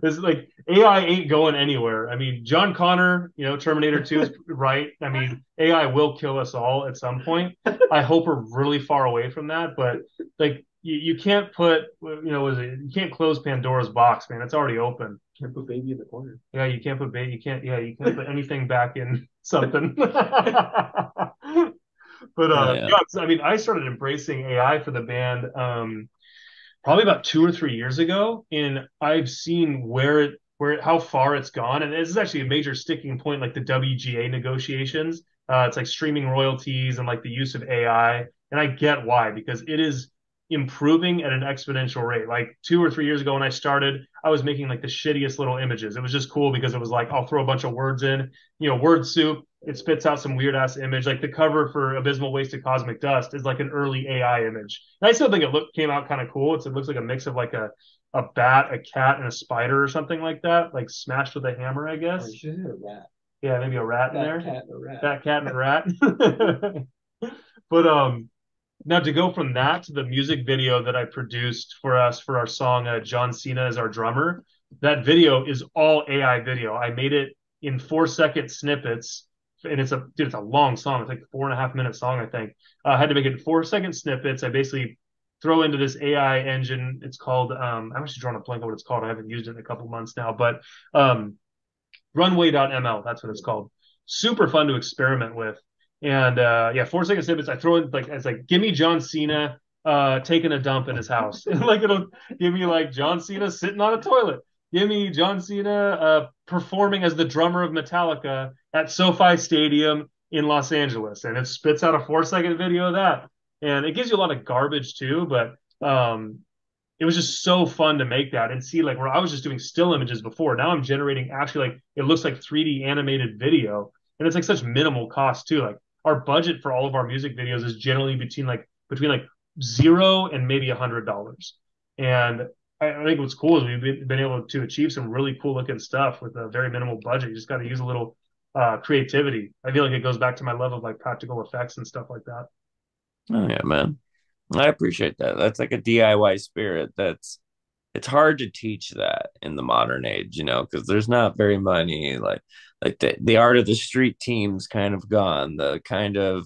it's like AI ain't going anywhere. I mean, John Connor, Terminator 2 is right. I mean, AI will kill us all at some point. I hope we're really far away from that, but like you can't put, you can't close Pandora's box, man. It's already open. Can't put baby in the corner. Yeah, you can't put baby. You can't put anything back in something. But Yeah. yeah, I mean, I started embracing AI for the band probably about 2 or 3 years ago, and I've seen how far it's gone, and this is actually a major sticking point, like the WGA negotiations. It's like streaming royalties and like the use of AI, and I get why because it is improving at an exponential rate. Like 2 or 3 years ago when I started, I was making like the shittiest little images. It was just cool because it was like I'll throw a bunch of words in, word soup. It spits out some weird ass image. Like the cover for Abysmal Wasted Cosmic Dust is like an early AI image. And I still think came out kind of cool. It looks like a mix of like a bat, a cat, and a spider or something like that, like smashed with a hammer, I guess. Oh, you should have a rat. Yeah, maybe a rat in there. Cat and a rat. Fat cat and a rat. But now to go from that to the music video that I produced for us for our song John Cena is our drummer. That video is all AI video. I made it in 4 second snippets, and it's a long song. It's like a 4.5 minute song, I think. I had to make it in 4 second snippets. I basically throw into this AI engine. It's called I'm actually drawing a blank on what it's called. I haven't used it in a couple months now, but runway.ml, that's what it's called. Super fun to experiment with. And yeah, 4 second snippets. I throw in like it's like give me John Cena taking a dump in his house. Like it'll give me like John Cena sitting on a toilet. Give me John Cena performing as the drummer of Metallica at SoFi Stadium in Los Angeles. And it spits out a 4 second video of that. And it gives you a lot of garbage too, but it was just so fun to make that and see like where I was just doing still images before. Now I'm generating actually like it looks like 3D animated video, and it's like such minimal cost too. Like our budget for all of our music videos is generally between like zero and maybe $100. And I think what's cool is we've been able to achieve some really cool looking stuff with a very minimal budget. You just got to use a little creativity. I feel like it goes back to my love of like practical effects and stuff like that. Oh yeah, man. I appreciate that. That's like a DIY spirit. It's hard to teach that in the modern age, because there's not very many like the art of the street team's kind of gone. The kind of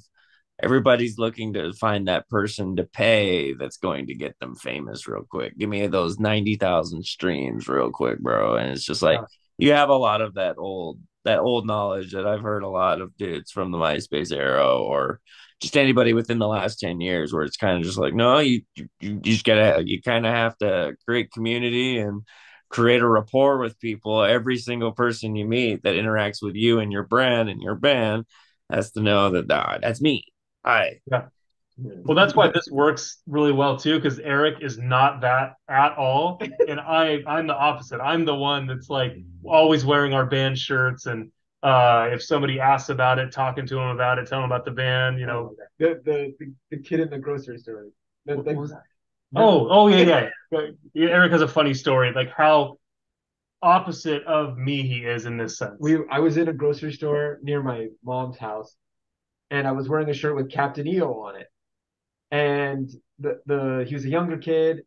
everybody's looking to find that person to pay that's going to get them famous real quick. Give me those 90,000 streams real quick, bro. And it's just like Yeah. you have a lot of that old knowledge that I've heard a lot of dudes from the MySpace era or just anybody within the last 10 years where it's kind of just like, no, you just gotta you kind of have to create community and create a rapport with people. Every single person you meet that interacts with you and your brand and your band has to know that that's me. I Yeah. Well, that's why this works really well too, because Eric is not that at all, and I'm the opposite. I'm the one that's like always wearing our band shirts, and if somebody asks about it, talking to him about it, telling him about the band, The kid in the grocery store. What was that? Oh yeah. Eric has a funny story, like how opposite of me he is in this sense. I was in a grocery store near my mom's house, and I was wearing a shirt with Captain EO on it. And the he was a younger kid.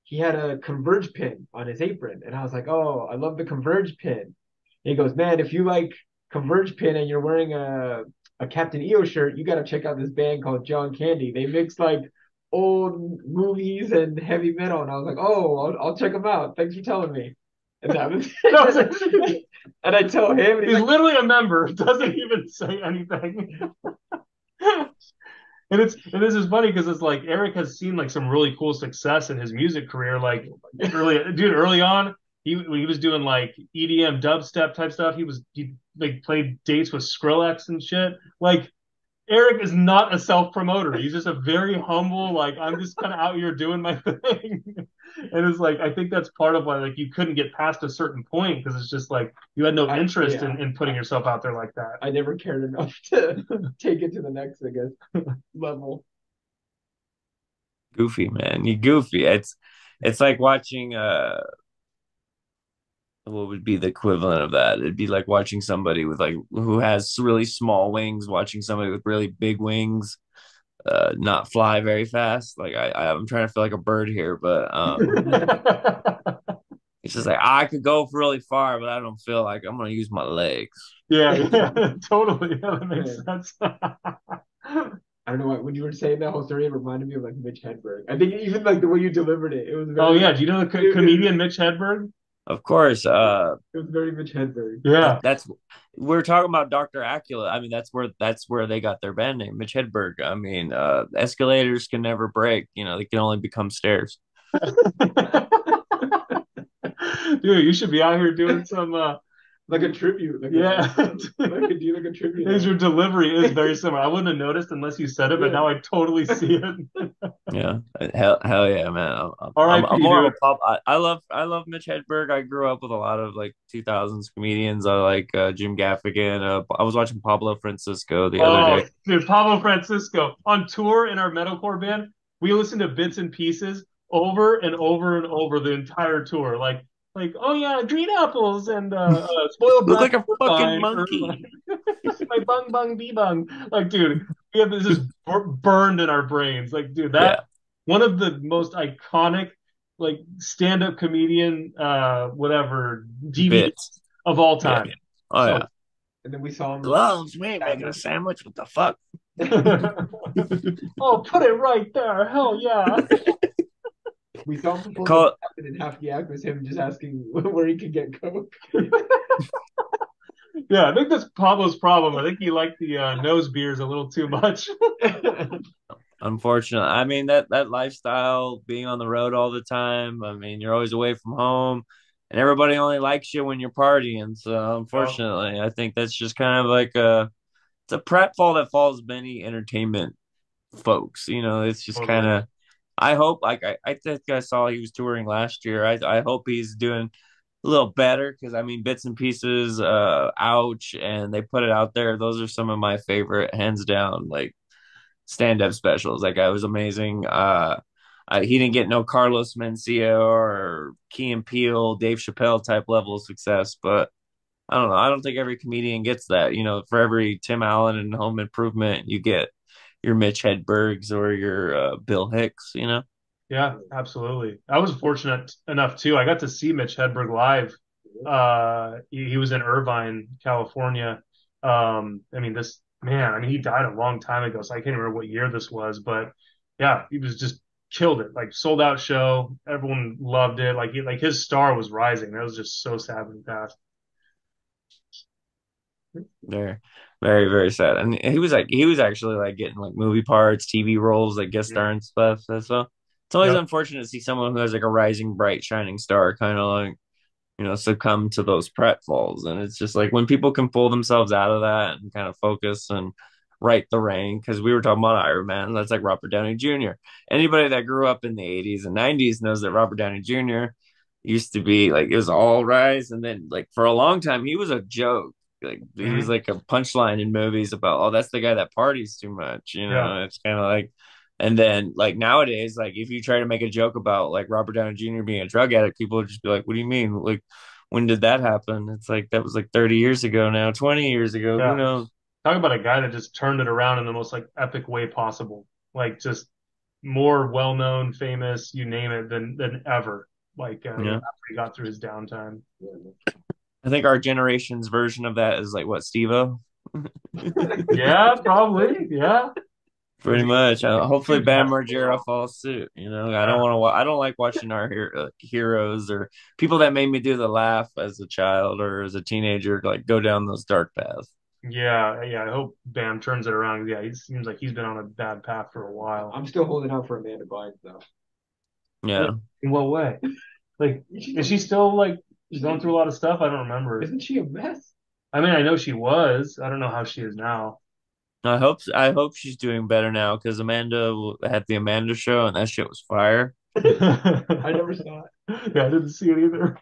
He had a Converge pin on his apron, and I was like, "Oh, I love the Converge pin." And he goes, "Man, if you like Converge pin and you're wearing a Captain EO shirt, you got to check out this band called John Candy. They mix like old movies and heavy metal." And I was like, "Oh, I'll check them out. Thanks for telling me." And that was and I tell him, and He's literally a member, doesn't even say anything. And this is funny because it's like Eric has seen like some really cool success in his music career. Like early on, he was doing like EDM dubstep type stuff. He like played dates with Skrillex and shit. Like Eric is not a self promoter. He's just a very humble, like I'm just kind of out here doing my thing. And it's like I think that's part of why like you couldn't get past a certain point because it's just like you had no interest in putting yourself out there like that. I never cared enough to take it to the next, I guess, level. Goofy, man. You goofy. It's like watching what would be the equivalent of that? It'd be like watching somebody with like who has really small wings, watching somebody with really big wings not fly very fast. Like I'm trying to feel like a bird here, but it's just like I could go really far, but I don't feel like I'm gonna use my legs. Yeah, totally. Yeah, that makes sense. I don't know why when you were saying that whole story, it reminded me of like Mitch Hedberg. I think even like the way you delivered it, it was Oh yeah, do you know the comedian Mitch Hedberg? Of course. It was very Mitch Hedberg. Yeah. That's we're talking about Dr. Acula. I mean, that's where they got their band name, Mitch Hedberg. I mean, escalators can never break. They can only become stairs. Dude, you should be out here doing some like a tribute, Yeah. like a do like a tribute. Your delivery is very similar. I wouldn't have noticed unless you said it, but Yeah. now I totally see it. Yeah, hell yeah, man. I'm R.I.P. more dude. of a pop. I love Mitch Hedberg. I grew up with a lot of like 2000s comedians. I like Jim Gaffigan. I was watching Pablo Francisco the other Oh, day. dude, Pablo Francisco on tour in our metalcore band. We listened to bits and pieces over and over and over the entire tour. Oh yeah, green apples and spoiled Look brat like a fucking Irvine, Irvine. monkey. My bung bung bee bung. Like, dude, we have this just burned in our brains. Like, dude, that Yeah, one of the most iconic like stand-up comedian whatever DVD bits. of all Yeah. time. Oh So yeah. And then we saw him. Gloves. We ain't making a sandwich. What the fuck? oh, put it right there. Hell yeah. We saw him perform Call at it. and half the act was him just asking where he could get coke. Yeah, I think that's Pablo's problem. I think he liked the nose beers a little too much. Unfortunately, I mean that lifestyle, being on the road all the time. I mean, you're always away from home, and everybody only likes you when you're partying. So, Oh, unfortunately, I think that's just kind of like it's a pratfall that falls many entertainment folks. It's just kind totally. of. I hope, like I think I saw he was touring last year. I hope he's doing a little better because I mean, bits and pieces, ouch, and they put it out there. Those are some of my favorite, hands down. Like stand-up specials. That guy was amazing. He didn't get no Carlos Mencia or Key and Peele, Dave Chappelle type level of success, but I don't know. I don't think every comedian gets that. For every Tim Allen and Home Improvement, you get your Mitch Hedbergs or your Bill Hicks. Yeah, absolutely. I was fortunate enough too. I got to see Mitch Hedberg live. He was in Irvine, California. I mean, this man, I mean, he died a long time ago, so I can't remember what year this was, but yeah, he was just killed it. Like sold out show. Everyone loved it. Like his star was rising. That was just so sad when he passed. Very, very, very sad. And he was actually like getting like movie parts, TV roles, like guest star and stuff. So it's always Yep. unfortunate to see someone who has like a rising, bright, shining star kind of like succumb to those pratfalls. And it's just like when people can pull themselves out of that and kind of focus and right the rain, because we were talking about Iron Man, that's like Robert Downey Jr. Anybody that grew up in the 80s and 90s knows that Robert Downey Jr. used to be like, it was all rise. And then like for a long time, he was a joke. Like he was Mhm. like a punchline in movies about, oh, that's the guy that parties too much. Yeah. It's kind of like, and then like nowadays, like if you try to make a joke about like Robert Downey Jr. being a drug addict, people would just be like, "What do you mean? Like, when did that happen?" It's like that was like 30 years ago now, 20 years ago. Who Yeah. knows? Talk about a guy that just turned it around in the most like epic way possible. Like just more well known, famous, you name it, than ever. Yeah. After he got through his downtime. I think our generation's version of that is like what, Steve-O? Yeah, probably. Yeah. Pretty much. Hopefully, Dude, Bam that's Margera cool. follows suit. I don't Yeah. want to. I don't like watching our heroes or people that made me do the laugh as a child or as a teenager like go down those dark paths. Yeah. Yeah. I hope Bam turns it around. Yeah, he seems like he's been on a bad path for a while. I'm still holding out for Amanda Bynes though. Yeah. In what way? Like, is she still like going through a lot of stuff? I don't remember. Isn't she a mess? I mean, I know she was. I don't know how she is now. I hope she's doing better now because Amanda had the Amanda show and that shit was fire. I never saw it. Yeah, I didn't see it either.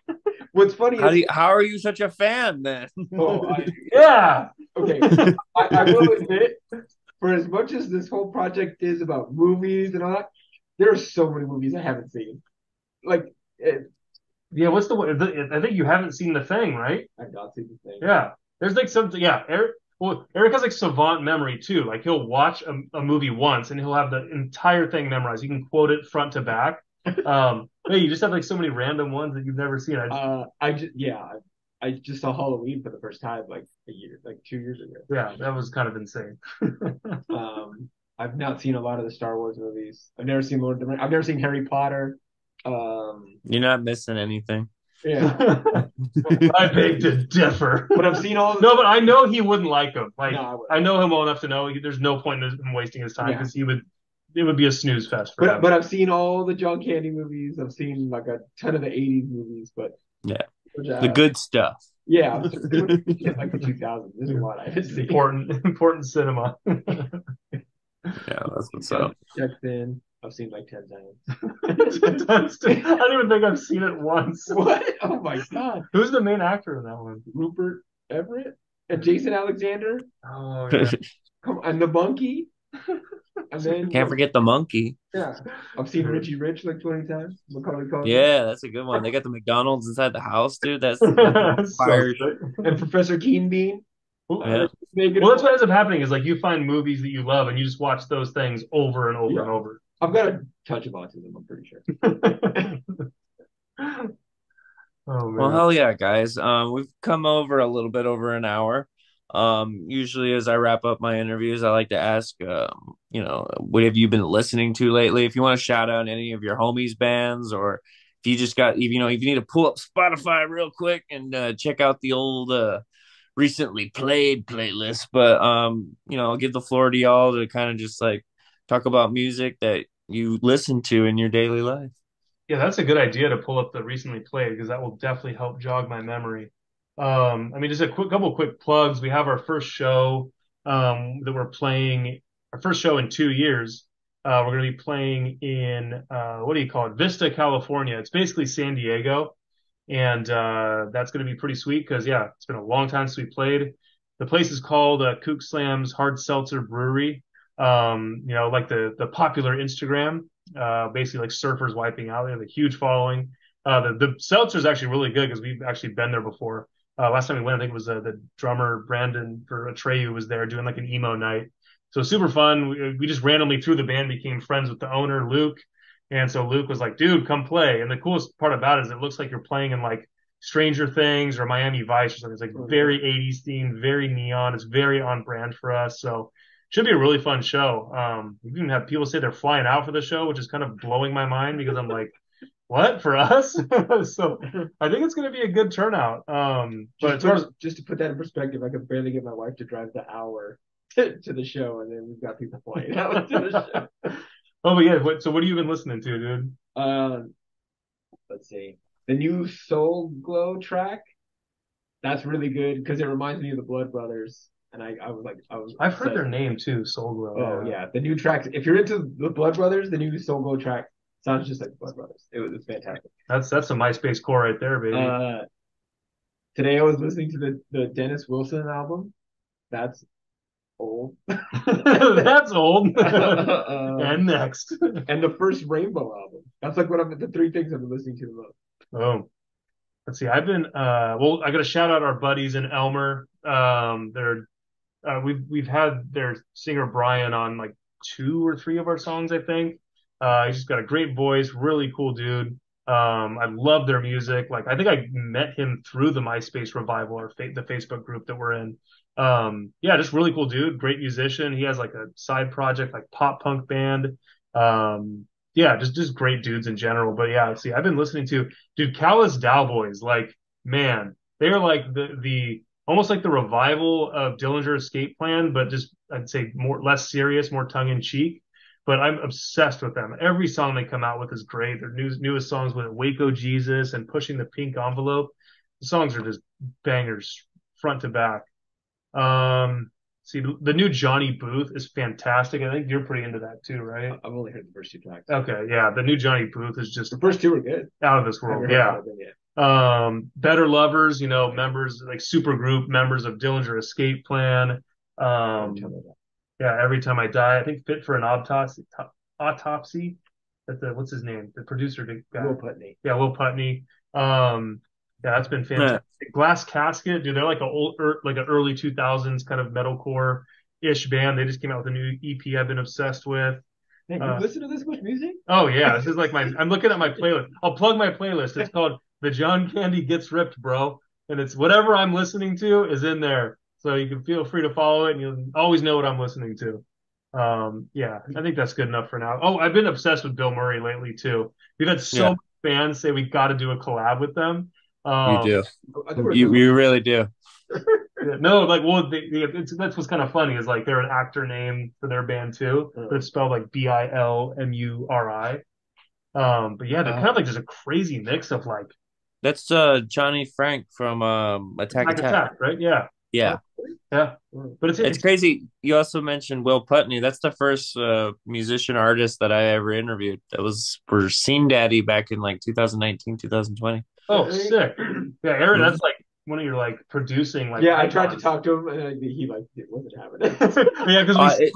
What's funny How is, do you, how are you such a fan then? oh, Yeah. okay. I will admit, for as much as this whole project is about movies and all that, there are so many movies I haven't seen. Like, Yeah, what's the one? I think you haven't seen the thing, right? I've not seen the thing. Yeah. There's like something, yeah. Eric has like savant memory too. Like he'll watch a movie once and he'll have the entire thing memorized. You can quote it front to back. Yeah, you just have like so many random ones that you've never seen. I just saw Halloween for the first time like a year, like 2 years ago. Yeah, that was kind of insane. I've not seen a lot of the Star Wars movies. I've never seen Lord of the Rings. I've never seen Harry Potter. You're not missing anything. Yeah, I beg to differ. but I've seen all. No, but I know he wouldn't like him. Like No, I know him well enough to know there's no point in him wasting his time yeah, because he would. It would be a snooze fest for but him. I've seen all the John Candy movies. I've seen like a ton of the '80s movies, but Yeah. The uh, good stuff. Yeah, I'm still doing shit like the 2000s. There's a lot I haven't seen. Important cinema. Yeah, that's what's Jack, up. Jack Finn, I've seen like 10 I don't even think I've seen it once. What? Oh my God. Who's the main actor in that one? Rupert Everett and Jason Alexander. Oh yeah. Come and the monkey. And then Can't forget the monkey. yeah, I've seen Richie Rich like 20 times. Macaulay Culkin. Yeah, that's a good one. They got the McDonald's inside the house, dude. That's a So fire. sick. And Professor Keen Bean. Yeah. Well, that's what ends up happening is like you find movies that you love and you just watch those things over and over and over. I've got a touch of autism, I'm pretty sure. Oh Well, man. hell yeah, guys. We've come over a little bit over an hour. Usually as I wrap up my interviews, I like to ask, what have you been listening to lately? If you want to shout out any of your homies' bands, or if you just got, if you need to pull up Spotify real quick and check out the old recently played playlist. But I'll give the floor to y'all to kind of just like talk about music that you listen to in your daily life. Yeah, that's a good idea to pull up the recently played because that will definitely help jog my memory. I mean, just a couple quick plugs. We have our first show that we're playing, our first show in 2 years. We're going to be playing in what do you call it? Vista, California. It's basically San Diego, and that's going to be pretty sweet because yeah, it's been a long time since we played. The place is called Kook Slam's Hard Seltzer Brewery. Like the popular Instagram, basically like surfers wiping out. They have a huge following. The seltzer is actually really good because we've actually been there before. Last time we went, I think it was the drummer Brandon for Atreyu was there doing like an emo night. So super fun. We just randomly through the band became friends with the owner, Luke. And so Luke was like, dude, come play. And the coolest part about it is it looks like you're playing in like Stranger Things or Miami Vice or something. It's like very 80s themed, very neon. It's very on brand for us. So should be a really fun show. We even have people say they're flying out for the show, which is kind of blowing my mind because I'm like, what for us? So I think it's going to be a good turnout. But as far as Just to put that in perspective, I could barely get my wife to drive the hour to the show, and then we've got people flying out to the show. oh, but yeah. So what have you been listening to, dude? Um, let's see. The new Soul Glow track. That's really good because it reminds me of the Blood Brothers. And I was like, I've heard their name too, Soul Glow. Oh yeah, the new tracks. If you're into the Blood Brothers, the new Soul Glow track sounds just like the Blood Brothers. It's fantastic. That's a MySpace core right there, baby. Today I was listening to the Dennis Wilson album. That's old. That's old. And next. And the first Rainbow album. That's like what the three things I've been listening to the most. Oh, let's see. I've been I got to shout out our buddies in Elmer. They're we've had their singer Brian on like 2 or 3 of our songs, I think. He's just got a great voice, really cool dude. I love their music. Like I think I met him through the MySpace revival or the Facebook group that we're in. Yeah, just really cool dude, great musician. He has like a side project, like pop punk band. Yeah, just great dudes in general. But yeah, see, I've been listening to dude Callous Dowboys. Like man, they are like the almost like the revival of Dillinger Escape Plan, but just I'd say less serious, more tongue in cheek. But I'm obsessed with them. Every song they come out with is great. Their newest songs with Waco Jesus and Pushing the Pink Envelope. The songs are just bangers front to back. See, the new Johnny Booth is fantastic. I think you're pretty into that too, right? I've only heard the first 2 tracks. Okay, yeah. The new Johnny Booth is just the first 2 were good. Out of this world. Yeah. Better Lovers, members like super group members of Dillinger Escape Plan. Yeah, Every Time I Die. I think Fit for an Autopsy. What's his name? The producer guy. Will Putney. Yeah, Will Putney. Yeah, that's been fantastic. Glass Casket, dude, they're like an early 2000s kind of metalcore ish band. They just came out with a new EP I've been obsessed with. Man, you listen to this much music? Oh yeah, this is like I'm looking at my playlist. I'll plug my playlist. It's called The John Candy Gets Ripped, Bro. And it's whatever I'm listening to is in there. So you can feel free to follow it and you'll always know what I'm listening to. Yeah, I think that's good enough for now. Oh, I've been obsessed with Bill Murray lately too. We've had so many fans say we got to do a collab with them. You do. You really do. No, like, well, that's what's kind of funny is like they're an actor name for their band too, but it's spelled like Bilmuri. But yeah, they're kind of like just a crazy mix of like That's Johnny Frank from Attack Attack Attack. Attack, right? Yeah. Oh, Yeah. yeah. But It's crazy. You also mentioned Will Putney. That's the first musician artist that I ever interviewed. That was for Scene Daddy back in like 2019, 2020. oh, sick. Yeah, Aaron, Mhm. that's like one of your like producing like Yeah, I tried to icons. talk to him, and he like it wasn't happening. Yeah, because Uh, it,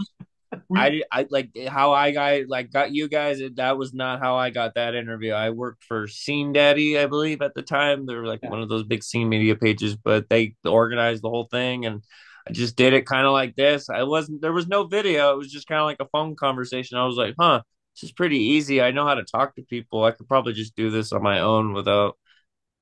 we I like how I got you guys. That was not how I got that interview. I worked for Scene Daddy, I believe, at the time. They were like Yeah. one of those big scene media pages, but they organized the whole thing, and I just did it kind of like this. I wasn't There was no video. It was just kind of like a phone conversation. I was like, huh, this is pretty easy. I know how to talk to people. I could probably just do this on my own without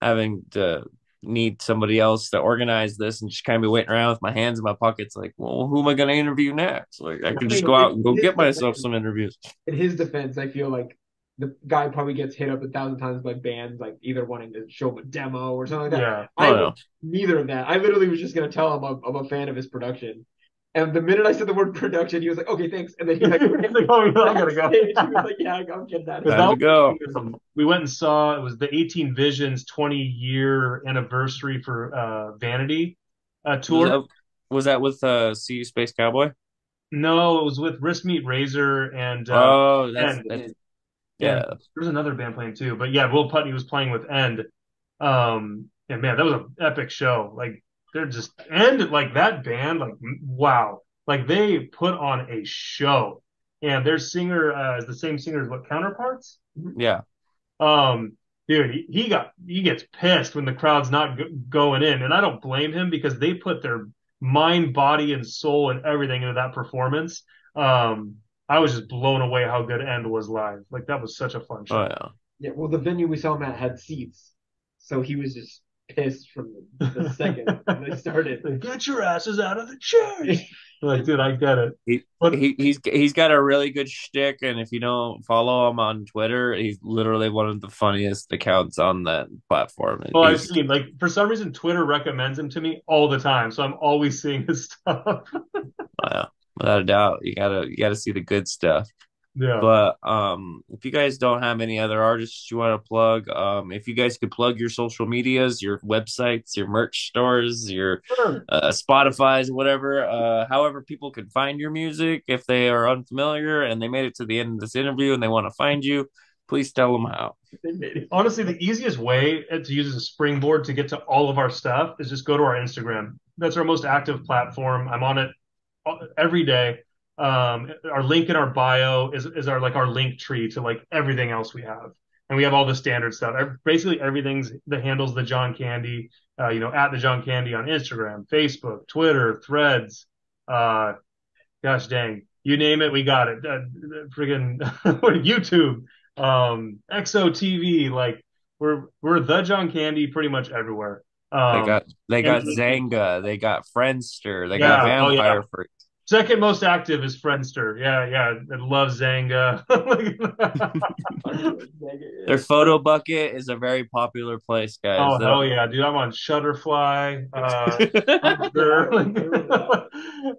having to need somebody else to organize this and just kind of be waiting around with my hands in my pockets like, well, who am I going to interview next? Like, I I could just mean, go out and go get myself some interviews. in his defense, I feel like the guy probably gets hit up 1,000 times by bands, like either wanting to show him a demo or something like that. yeah. I Oh was no. neither of that. I literally was just gonna tell him I'm a fan of his production. And the minute I said the word production, he was like, "Okay, thanks." And then he like He's like, oh, yeah, I gotta go. backstage. He was like, "Yeah, I'm getting out of Because here." Time to go. we went and saw it was the 18 Visions 20-year anniversary for Vanity Was tour. that with See You Space Cowboy? No, it was with Wrist Meet Razor and Oh, that's And and yeah. there was another band playing too. But yeah, Will Putney was playing with End. And man, that was an epic show. Like they're just End like that band, like wow. Like they put on a show. And their singer is the same singer as what Counterparts? Yeah. Um, dude, he gets pissed when the crowd's not going in, and I don't blame him because they put their mind, body, and soul and everything into that performance. Um, I was just blown away how good End was live. Like that was such a fun Oh show. yeah. yeah, well, the venue we saw him at had seats, so he was just pissed from the second they started. Get your asses out of the chairs. Like, dude, I get it. He, But he's got a really good shtick, and if you don't follow him on Twitter, he's literally one of the funniest accounts on that platform. well, I've He's seen like for some reason Twitter recommends him to me all the time, so I'm always seeing his stuff. without a doubt, you gotta see the good stuff. Yeah. But if you guys don't have any other artists you want to plug, if you guys could plug your social medias, your websites, your merch stores, your Sure. Spotify's, whatever, however people could find your music if they are unfamiliar and they made it to the end of this interview and they want to find you, please tell them how. Honestly, the easiest way to use as a springboard to get to all of our stuff is just go to our Instagram. That's our most active platform. I'm on it every day. Our link in our bio is our like our link tree to like everything else we have, and we have all the standard stuff. Basically, everything's the handles the John Candy, at the John Candy on Instagram, Facebook, Twitter, Threads. Uh, Gosh dang, you name it, we got it. Friggin' YouTube, XOTV, like we're the John Candy pretty much everywhere. They And got Zanga, they got Friendster, they got yeah, oh yeah. Vampire Freak. Second most active is Friendster. Yeah, yeah, I love Zanga. Their photo bucket is a very popular place, guys. Oh hell yeah, dude! I'm on Shutterfly.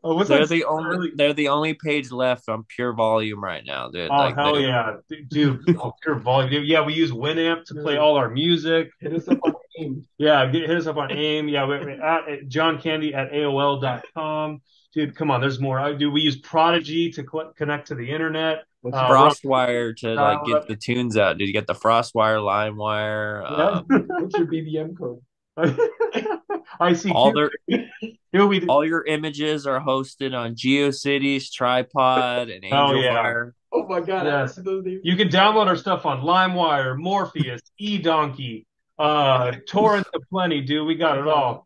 What's that early? They're the only page left on pure volume right now, dude. Oh Like hell they yeah, dude! Oh, pure volume. Yeah, we use Winamp to play all our music. Hit us up on AIM. Yeah, hit us up on AIM. Yeah, we're at johncandy at AOL.com. Dude, come on, there's more. We use Prodigy to connect to the internet. We're on Frostwire to like get dial-up. the tunes out. Did you get the Frostwire, LimeWire? Yeah. What's your BBM code? All ICQ. their Here we do. all your images are hosted on GeoCities, Tripod, and Oh yeah. AngelFire. Oh my god, I Yes. remember those names. You can download our stuff on LimeWire, Morpheus, eDonkey, Torrent Plenty, dude. We got it all.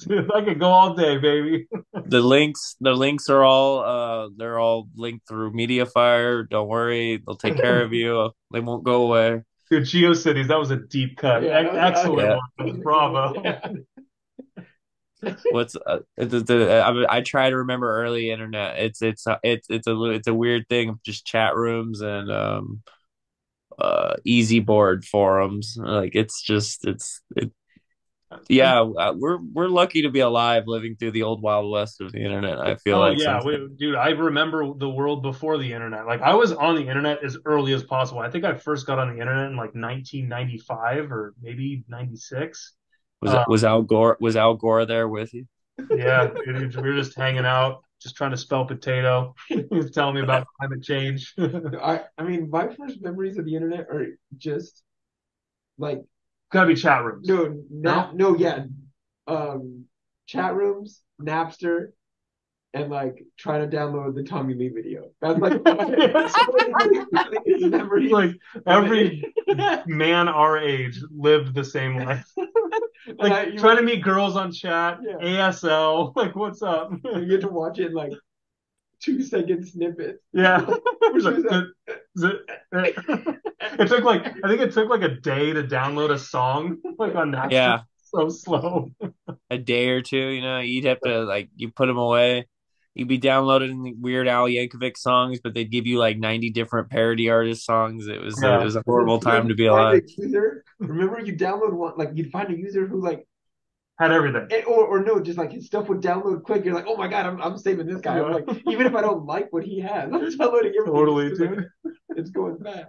Dude, I could go all day, baby. The links are all they're all linked through MediaFire. Don't worry, they'll take care of you. They won't go away. Dude, GeoCities, that was a deep cut. Yeah, Excellent Yeah. one. Bravo. Yeah. What's I try to remember early internet. It's a weird thing of just chat rooms and easy board forums. Like it's just Yeah, we're lucky to be alive, living through the old wild west of the internet. I feel Oh like yeah, sometimes dude, I remember the world before the internet. Like I was on the internet as early as possible. I think I first got on the internet in like 1995 or maybe 96. Uh, Was Al Gore there with you? yeah, dude, we were just hanging out, just trying to spell potato. He was telling me about climate change. I mean, my first memories of the internet are just like Gotta be chat rooms. no, No? no, yeah, um, chat rooms, Napster, and like trying to download the Tommy Lee video. That's like some of the earliest memories. Like every man our age lived the same life. And Like you trying would, to meet girls on chat, yeah, ASL, like what's up? you get to watch it in like 2 second snippets. Yeah. Which was It took like I think it took like a day to download a song like on Napster. Yeah, So slow. a day or two. You'd have to like you put them away. You'd be downloading the Weird Al Yankovic songs, but they'd give you like 90 different parody artist songs. It Yeah. was a and then horrible time sometimes to you be find a alive. user. Remember, you download one, like you'd find a user who like, Had everything. or no, just like his stuff would download quick. You're like, oh my god, I'm saving this guy. I'm Yeah. like, even if I don't like what he has, I'm downloading everything Totally, because like dude. it's going fast.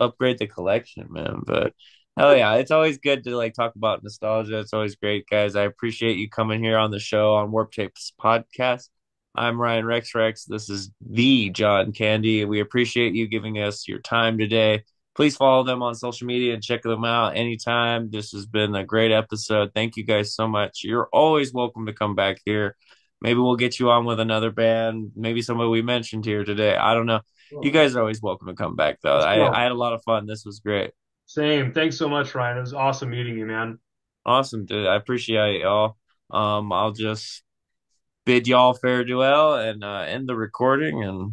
Upgrade the collection, man. But hell yeah, it's always good to like talk about nostalgia. It's always great, guys. I appreciate you coming here on the show on Warp Tapes podcast. I'm Ryan Rex. This is the John Candy. We appreciate you giving us your time today. Please follow them on social media and check them out anytime. This has been a great episode. Thank you guys so much. You're always welcome to come back here. Maybe we'll get you on with another band, maybe somebody we mentioned here today. I don't know. You Well, guys are always welcome to come back, though. Let's I go. had a lot of fun. This was great. Same. Thanks so much, Ryan. It was awesome meeting you, man. Awesome, dude. I appreciate y'all. I'll just bid y'all farewell and end the recording and